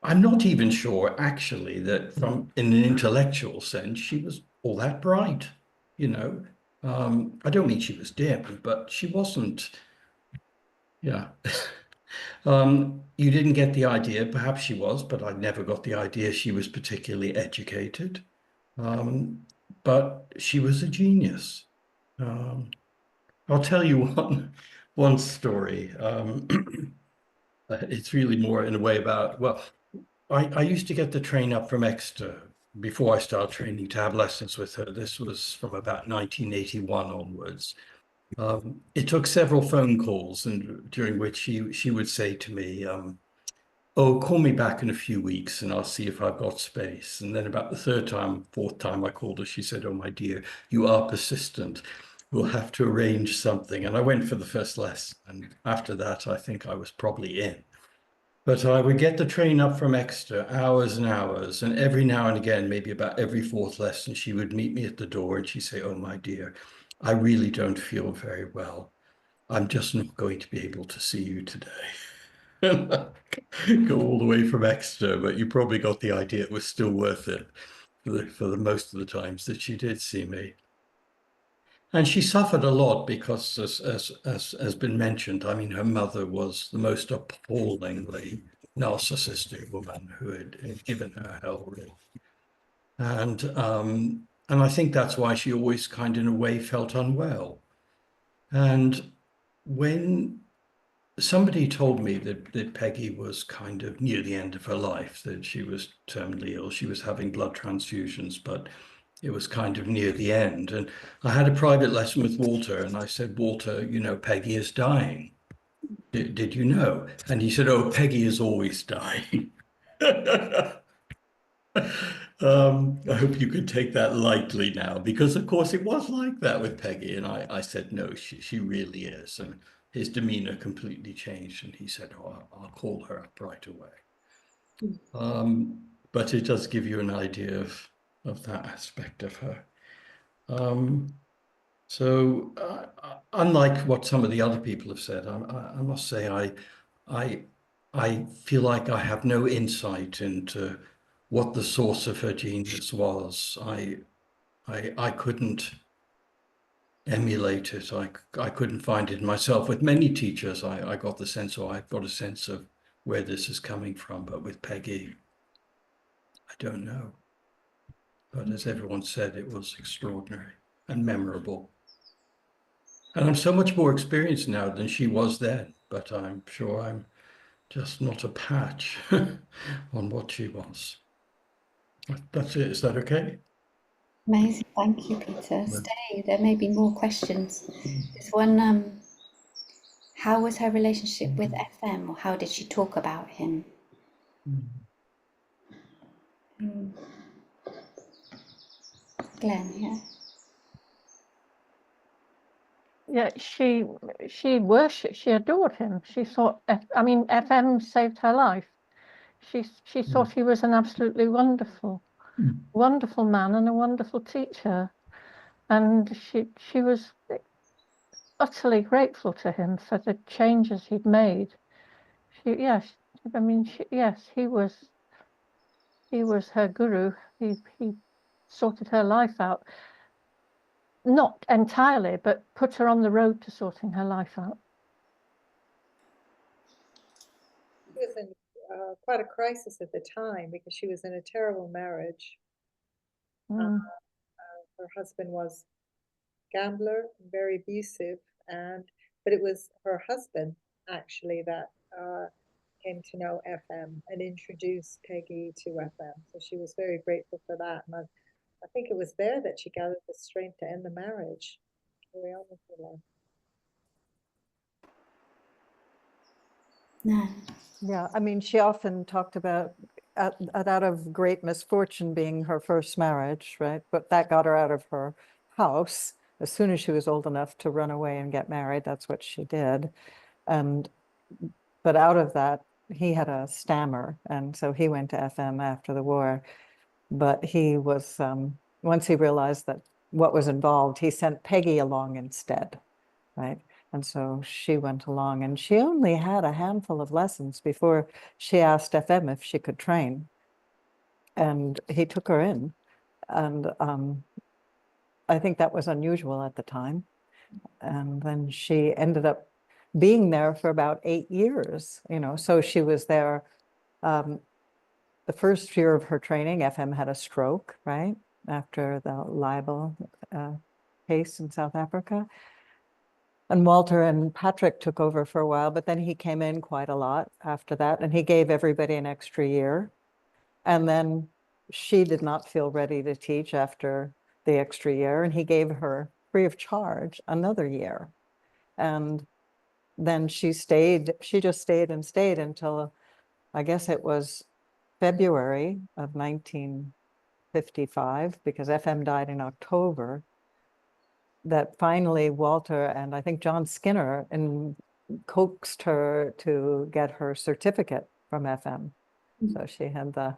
I'm not even sure, actually, that in an intellectual sense, she was all that bright, you know. I don't mean she was dim, but she wasn't, yeah. You didn't get the idea, perhaps she was, but I never got the idea she was particularly educated. But she was a genius. I'll tell you one story. It's really more in a way about, well, I used to get the train up from Exeter before I started training to have lessons with her. This was from about 1981 onwards. It took several phone calls, and during which she would say to me, "Oh, call me back in a few weeks, and I'll see if I've got space." And then about the fourth time I called her, she said, "Oh, my dear, you are persistent. We'll have to arrange something." And I went for the first lesson, and after that, I think I was probably in. But I would get the train up from Exeter, hours and hours, and every now and again, maybe about every fourth lesson, she would meet me at the door and she'd say, "Oh, my dear, I really don't feel very well. I'm just not going to be able to see you today." Go all the way from Exeter, but you probably got the idea it was still worth it for the most of the times that she did see me. And she suffered a lot because, as has been mentioned, I mean, her mother was the most appallingly narcissistic woman who had given her hell, really. And I think that's why she always kind of, in a way, felt unwell. And when somebody told me that Peggy was kind of near the end of her life, that she was terminally ill, she was having blood transfusions, but it was kind of near the end. And I had a private lesson with Walter, and I said, "Walter, you know, Peggy is dying. Did you know?" And he said, "Oh, Peggy is always dying." I hope you can take that lightly now, because of course it was like that with Peggy. And I said, "No, she really is." And his demeanor completely changed. And he said, "Oh, I'll call her up right away." But it does give you an idea of that aspect of her. So unlike what some of the other people have said, I must say I feel like I have no insight into what the source of her genius was. I couldn't emulate it. I couldn't find it myself. With many teachers, I got the sense, or I've got a sense of where this is coming from. But with Peggy, I don't know. But as everyone said, it was extraordinary and memorable. And I'm so much more experienced now than she was then, but I'm sure I'm just not a patch on what she was. That's it. Is that okay?
Amazing. Thank you, Peter. Stay. There may be more questions. There's one, how was her relationship with FM, or how did she talk about him? Glen, yeah.
Yeah, she worshipped, she adored him. She thought, I mean, FM saved her life. She thought he was an absolutely wonderful man and a wonderful teacher. And she was utterly grateful to him for the changes he'd made. Yes, I mean, yes, he was her guru. He sorted her life out. Not entirely, but put her on the road to sorting her life out.
She was in quite a crisis at the time because she was in a terrible marriage. Her husband was a gambler, very abusive, but it was her husband actually that came to know FM and introduced Peggy to FM. So she was very grateful for that. And I think it was there that she gathered the strength to end the marriage. Carry on with her life.
No.
Yeah, I mean, she often talked about out of great misfortune being her first marriage, right? But that got her out of her house as soon as she was old enough to run away and get married. That's what she did. And but out of that, he had a stammer, and so he went to FM after the war. But he was once he realized that what was involved, he sent Peggy along instead, right? And so she went along, and she only had a handful of lessons before she asked FM if she could train. And he took her in. And I think that was unusual at the time. And then she ended up being there for about 8 years, you know, so she was there. The first year of her training, FM had a stroke, right? After the libel case in South Africa. And Walter and Patrick took over for a while, but then he came in quite a lot after that, and he gave everybody an extra year. And then she did not feel ready to teach after the extra year, and he gave her free of charge another year. And then she just stayed and stayed until, I guess it was February of 1955, because FM died in October, that finally Walter and I think John Skinner coaxed her to get her certificate from FM. So she had the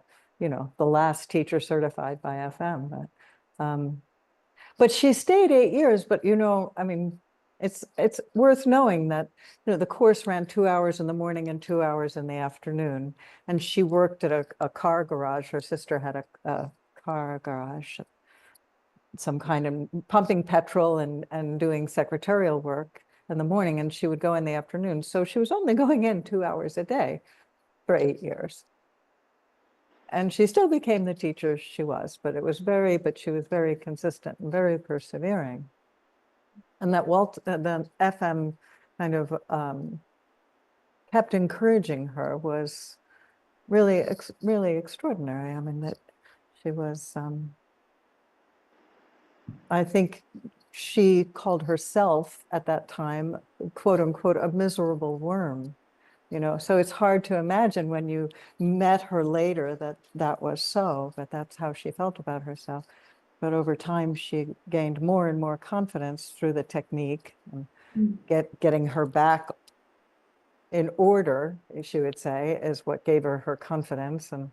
last teacher certified by FM. But she stayed 8 years. But I mean, it's worth knowing that the course ran 2 hours in the morning and 2 hours in the afternoon, and she worked at a car garage. Her sister had a car garage, some kind of pumping petrol and doing secretarial work in the morning, and she would go in the afternoon. So she was only going in 2 hours a day for 8 years. And she still became the teacher she was, but she was very consistent and very persevering. And that the FM kind of kept encouraging her was really, really extraordinary. I mean, that she was, I think she called herself at that time, quote unquote, a miserable worm. So it's hard to imagine when you met her later that was so, but that's how she felt about herself. But over time, she gained more and more confidence through the technique, and getting her back in order, she would say, is what gave her confidence. And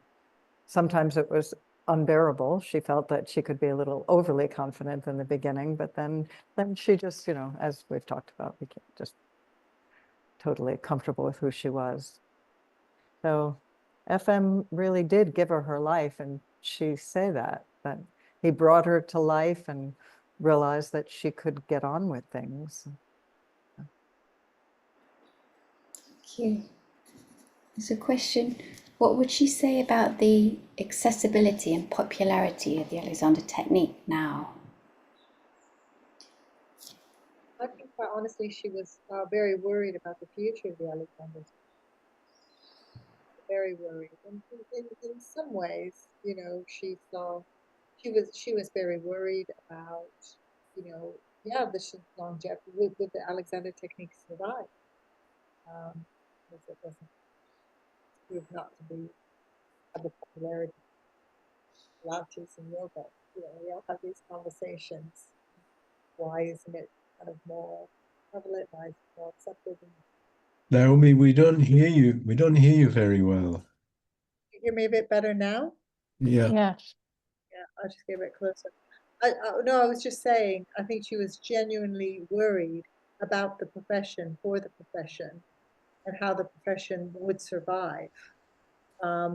sometimes it was unbearable. She felt that she could be a little overly confident in the beginning, but then she just, as we've talked about, became just totally comfortable with who she was. So FM really did give her life, and she say that he brought her to life and realized that she could get on with things.
Thank you. There's a question. What would she say about the accessibility and popularity of the Alexander technique now?
I think quite honestly, she was very worried about the future of the Alexanders. Very worried, and in some ways, she was very worried about, the longevity. Would the Alexander technique survive? Because it doesn't prove not to have the popularity of Pilates and yoga. We all have these conversations. Why isn't it kind of more prevalent? Why is it more accepted?
Naomi, we don't hear you. We don't hear you very well.
You hear me a bit better now?
Yeah.
Yes.
Yeah, I'll just get a bit closer. No, I was just saying, I think she was genuinely worried about the profession, for the profession, and how the profession would survive. I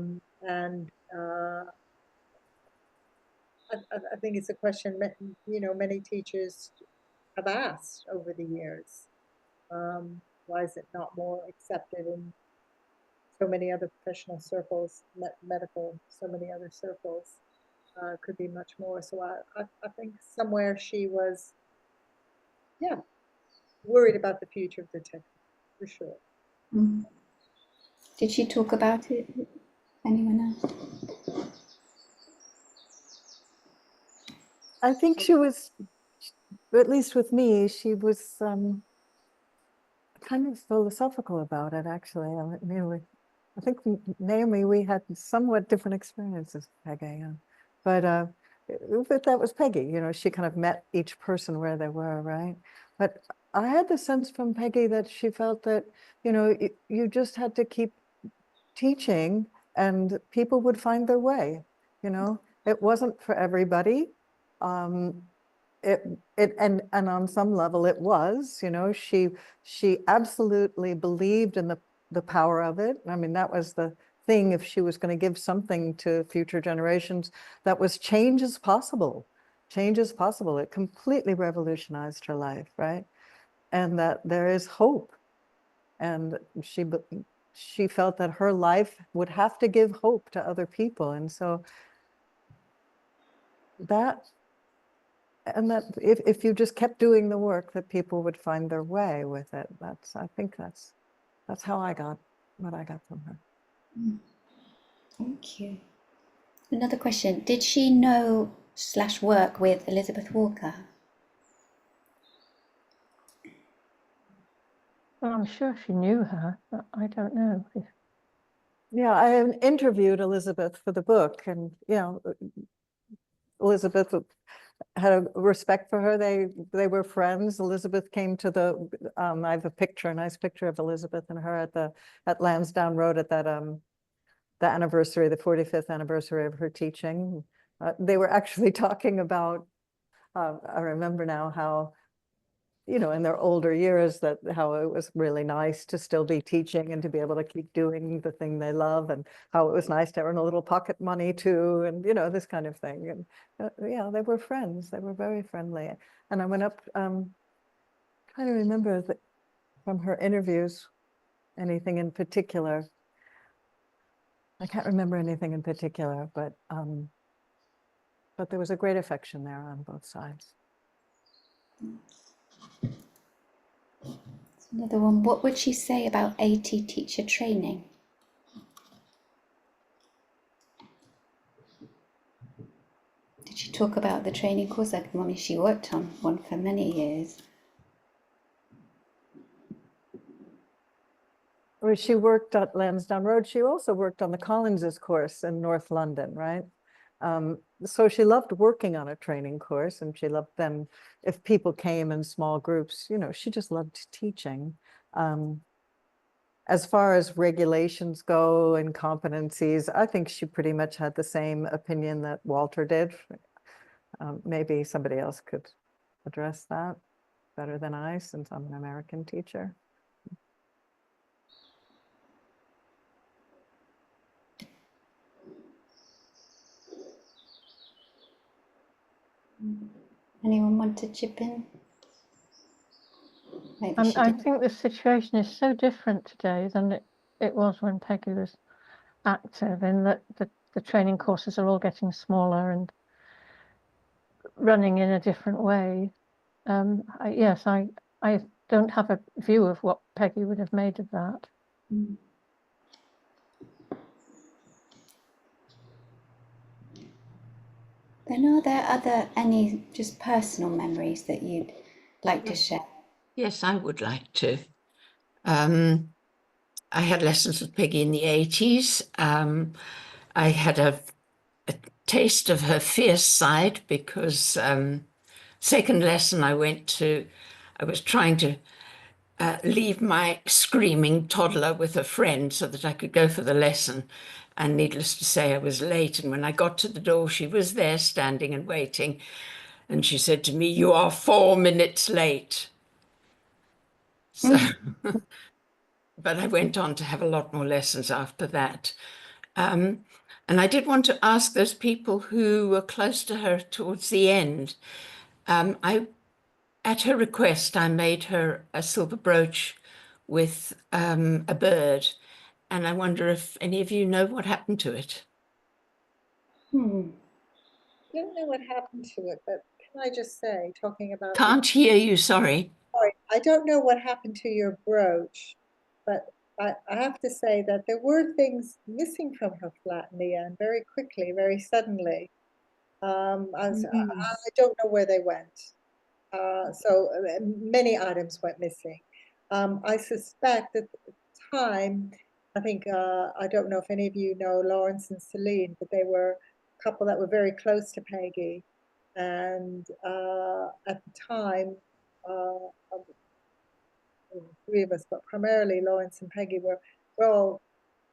think it's a question, many teachers have asked over the years. Why is it not more accepted in so many other professional circles, medical, so many other circles? Could be much more. So I think somewhere she was, worried about the future of the technique, for sure.
Did she talk about it? Anyone else?
I think she was, at least with me, she was kind kind of philosophical about it, actually. I mean, I think Naomi, we had somewhat different experiences, Peggy, yeah. But that was Peggy, you know, she kind of met each person where they were, right? But I had the sense from Peggy that she felt that, you know, you just had to keep teaching and people would find their way, you know? It wasn't for everybody. And on some level it was, you know, she absolutely believed in the power of it. I mean, that was the thing. If she was going to give something to future generations, that was change is possible. Change is possible. It completely revolutionized her life, right? And that there is hope. And she felt that her life would have to give hope to other people. And so that, and that if you just kept doing the work, that people would find their way with it. I think that's how I got what I got from her.
Thank you. Another question. Did she know / work with Elizabeth Walker?
Well, I'm sure she knew her, but I don't know.
Yeah, I interviewed Elizabeth for the book, and you know, Elizabeth had a respect for her. They were friends. Elizabeth came to the I have a nice picture of Elizabeth and her at Lansdowne Road at that the anniversary, the 45th anniversary of her teaching. They were actually talking about, I remember now how, you know, in their older years, that how it was really nice to still be teaching and to be able to keep doing the thing they love, and how it was nice to earn a little pocket money too, and you know, this kind of thing. And yeah, they were friends. They were very friendly. And I went up, trying to remember that from her interviews, anything in particular. I can't remember anything in particular, but there was a great affection there on both sides.
Another one. What would she say about AT teacher training? Did she talk about the training course? I mean, she worked on one for many years.
Well, she worked at Lansdowne Road. She also worked on the Collins's course in North London, right? So she loved working on a training course, and she loved them. If people came in small groups, you know, she just loved teaching. As far as regulations go and competencies, I think she pretty much had the same opinion that Walter did. Maybe somebody else could address that better than I, since I'm an American teacher.
Anyone want to chip in?
I think the situation is so different today than it was when Peggy was active, in that the training courses are all getting smaller and running in a different way. Yes, I don't have a view of what Peggy would have made of that.
Then are there any just personal memories that you'd like to share?
Yes, I would like to. I had lessons with Peggy in the 80s. I had a taste of her fierce side because second lesson I was trying to leave my screaming toddler with a friend so that I could go for the lesson. And needless to say, I was late. And when I got to the door, she was there standing and waiting. And she said to me, "You are 4 minutes late." So, but I went on to have a lot more lessons after that. And I did want to ask those people who were close to her towards the end. At her request, I made her a silver brooch with a bird. And I wonder if any of you know what happened to it.
I don't know what happened to it, but can I just say, talking about...
Can't hear you, sorry.
Sorry, I don't know what happened to your brooch, but I have to say that there were things missing from her flat in the end, very quickly, very suddenly. I don't know where they went. So many items went missing. I suspect at the time, I think, I don't know if any of you know Lawrence and Celine, but they were a couple that were very close to Peggy. And at the time, three of us, but primarily Lawrence and Peggy were all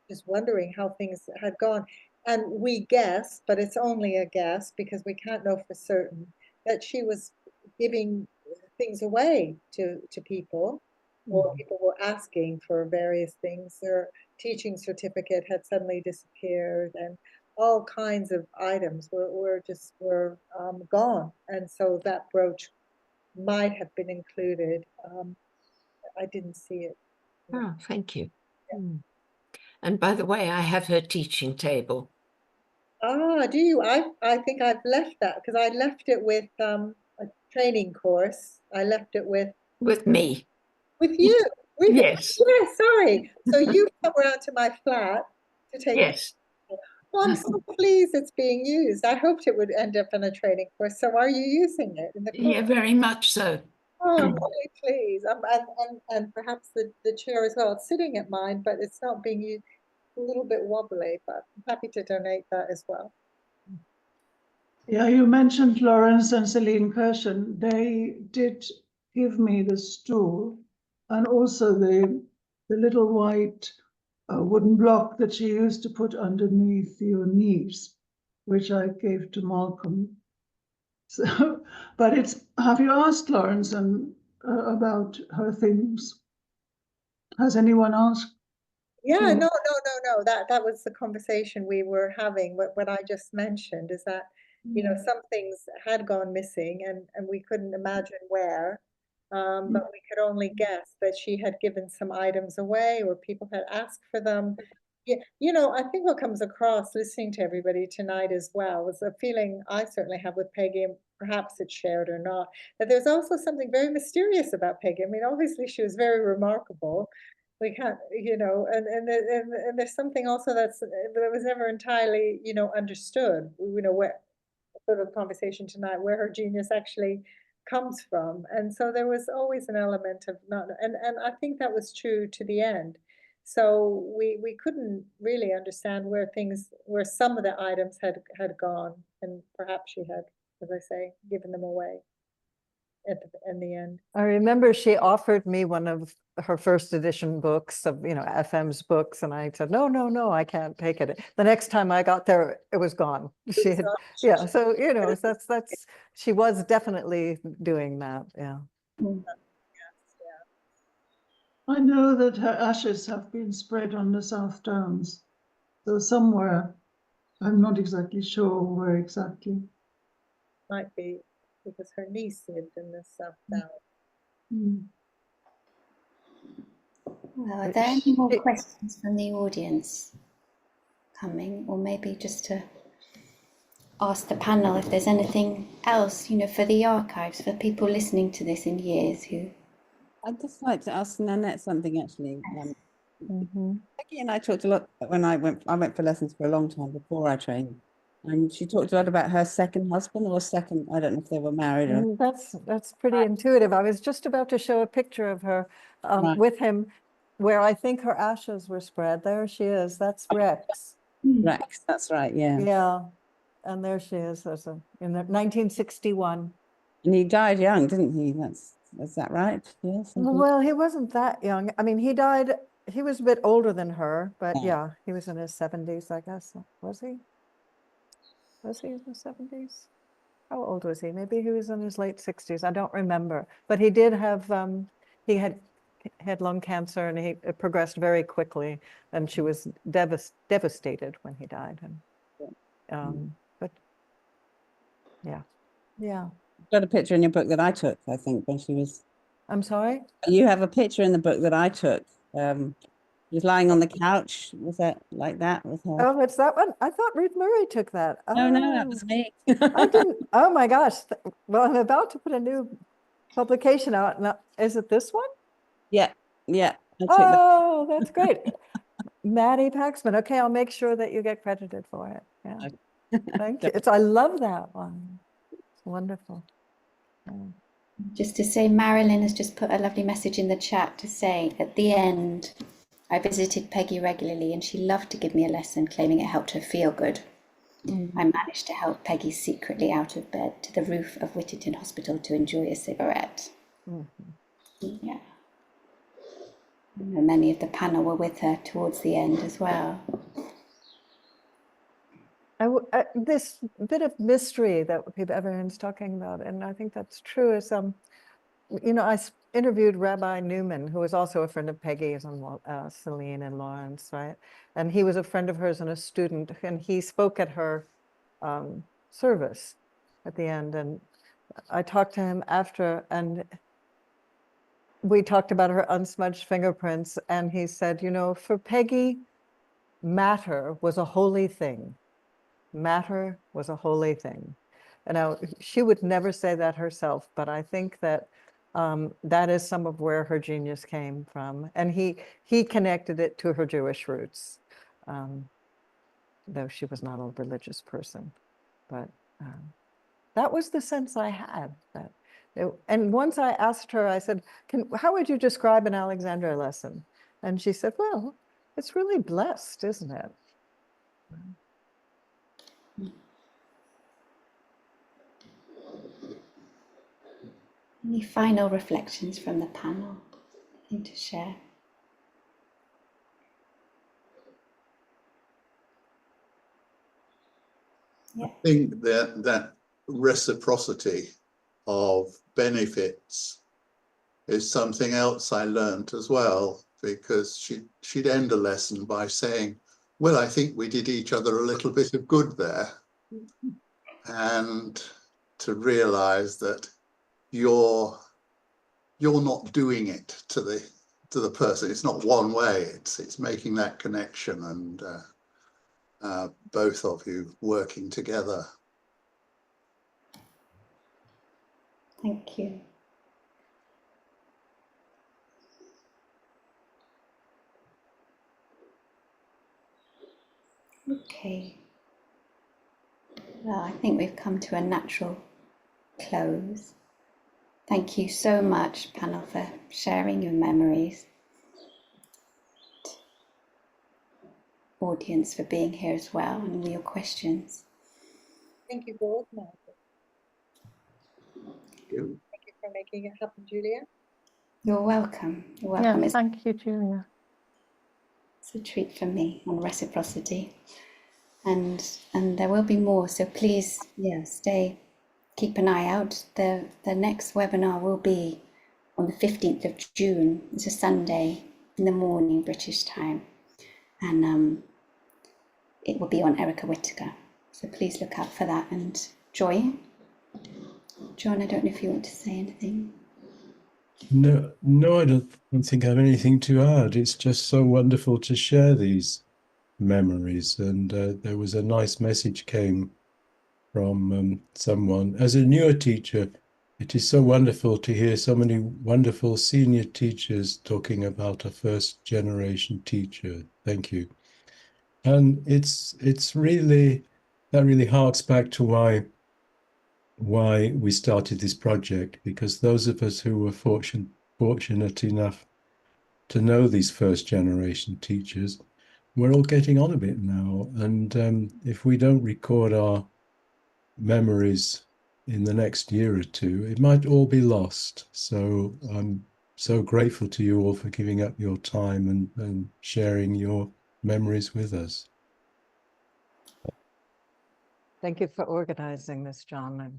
just wondering how things had gone. And we guessed, but it's only a guess because we can't know for certain, that she was giving things away to people, or people were asking for various things. Her teaching certificate had suddenly disappeared, and all kinds of items were gone. And so that brooch might have been included. I didn't see it.
Oh, thank you.
Yeah.
And by the way, I have her teaching table.
Ah, do you? I think I've left that because I left it with a training course. I left it with
Me.
you. With
Yes.
Yeah, sorry. So you come around to my flat to take.
Yes.
Well, I'm so pleased it's being used. I hoped it would end up in a training course. So are you using it in the course?
Yeah, very much so.
Oh, I'm really pleased. And perhaps the chair as well. It's sitting at mine, but it's not being used. A little bit wobbly, but I'm happy to donate that as well.
Yeah, you mentioned Lawrence and Celine Kirshen. They did give me the stool and also the little white wooden block that she used to put underneath your knees, which I gave to Malcolm. So, but have you asked Lawrence about her things? Has anyone asked?
Yeah, no. That was the conversation we were having. What I just mentioned is that, some things had gone missing and we couldn't imagine where. But we could only guess that she had given some items away or people had asked for them. Yeah, I think what comes across listening to everybody tonight as well is a feeling I certainly have with Peggy, and perhaps it's shared or not, that there's also something very mysterious about Peggy. I mean, obviously she was very remarkable. We can't, and there's something also that was never entirely, understood. Where sort of conversation tonight, where her genius actually comes from, and so there was always an element of not, and I think that was true to the end. So we couldn't really understand where some of the items had gone, and perhaps she had, as I say, given them away in the end.
I remember she offered me one of her first edition books of, FM's books, and I said, no, I can't take it. The next time I got there, it was gone. She had, yeah, so, that's, she was definitely doing that, yeah.
I know that her ashes have been spread on the South Downs. So somewhere, I'm not exactly sure where exactly.
Might be because her niece lived in the South Downs.
Well, are there any more questions from the audience coming? Or maybe just to ask the panel if there's anything else, for the archives, for people listening to this in years who...
I'd just like to ask Nanette something, actually. Peggy and I talked a lot when I went for lessons for a long time before I trained. And she talked a lot about her second husband or second, I don't know if they were married or...
That's pretty intuitive. I was just about to show a picture of her with him where I think her ashes were spread. There she is. That's Rex.
Rex, that's right, yeah.
Yeah. And there she is in 1961.
And he died young, didn't he? Is that right? Yes.
Well, he wasn't that young. I mean, he died, he was a bit older than her, but yeah, he was in his 70s, I guess. Was he? Was he in his 70s? How old was he? Maybe he was in his late 60s. I don't remember. But he did have, he had lung cancer, and it progressed very quickly. And she was devastated when he died. And but yeah.
You've got a picture in your book that I took, I think, when she was...
I'm sorry?
You have a picture in the book that I took. She was lying on the couch. Was that like that with her?
Oh, it's that one? I thought Ruth Murray took that.
No, that was me.
I didn't. Oh my gosh. Well, I'm about to put a new publication out. Now, is it this one?
Yeah.
Oh, that's great. Maddie Paxman. Okay, I'll make sure that you get credited for it. Yeah. Thank you. I love that one. It's wonderful. Yeah.
Just to say, Marilyn has just put a lovely message in the chat to say, at the end, I visited Peggy regularly and she loved to give me a lesson, claiming it helped her feel good. I managed to help Peggy secretly out of bed to the roof of Whittington Hospital to enjoy a cigarette. Yeah. And many of the panel were with her towards the end as well.
This bit of mystery that everyone's talking about, and I think that's true, is you know, I interviewed Rabbi Newman, who was also a friend of Peggy's and Celine and Lawrence, right? And he was a friend of hers and a student, and he spoke at her service at the end. And I talked to him after, and we talked about her unsmudged fingerprints, and he said, you know, for Peggy, matter was a holy thing. Matter was a holy thing. And now she would never say that herself, but I think that that is some of where her genius came from. And he connected it to her Jewish roots, though she was not a religious person. But that was the sense I had. And once I asked her, I said, how would you describe an Alexandria lesson? And she said, well, it's really blessed, isn't it?
Any final reflections from the panel? Anything to share? Yeah.
I think that reciprocity of benefits is something else I learned as well, because she'd end a lesson by saying, well, I think we did each other a little bit of good there. And to realize that you're not doing it to the person. It's not one way. It's making that connection, and both of you working together.
Thank you. Okay. Well, I think we've come to a natural close. Thank you so much, panel, for sharing your memories. Audience for being here as well and all your questions.
Thank you both, Martha.
Thank you.
Thank you for making it happen, Julia.
You're welcome. You're welcome.
Yeah, thank you, Julia.
It's a treat for me on reciprocity. And there will be more, so please, keep an eye out. The next webinar will be on the 15th of June. It's a Sunday in the morning, British time. And it will be on Erica Whittaker. So please look out for that and join. John, I don't know if you want to say anything.
No, I don't think I have anything to add. It's just so wonderful to share these memories, and there was a nice message came from someone. As a newer teacher, it is so wonderful to hear so many wonderful senior teachers talking about a first generation teacher. Thank you. And it's really, that really harks back to why we started this project, because those of us who were fortunate enough to know these first generation teachers, we're all getting on a bit now. And if we don't record our memories in the next year or two, it might all be lost. So I'm so grateful to you all for giving up your time and sharing your memories with us.
Thank you for organizing this, John, and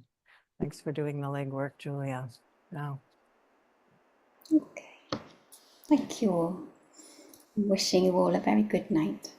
thanks for doing the legwork, Julia. Now.
Okay. Thank you all. I'm wishing you all a very good night.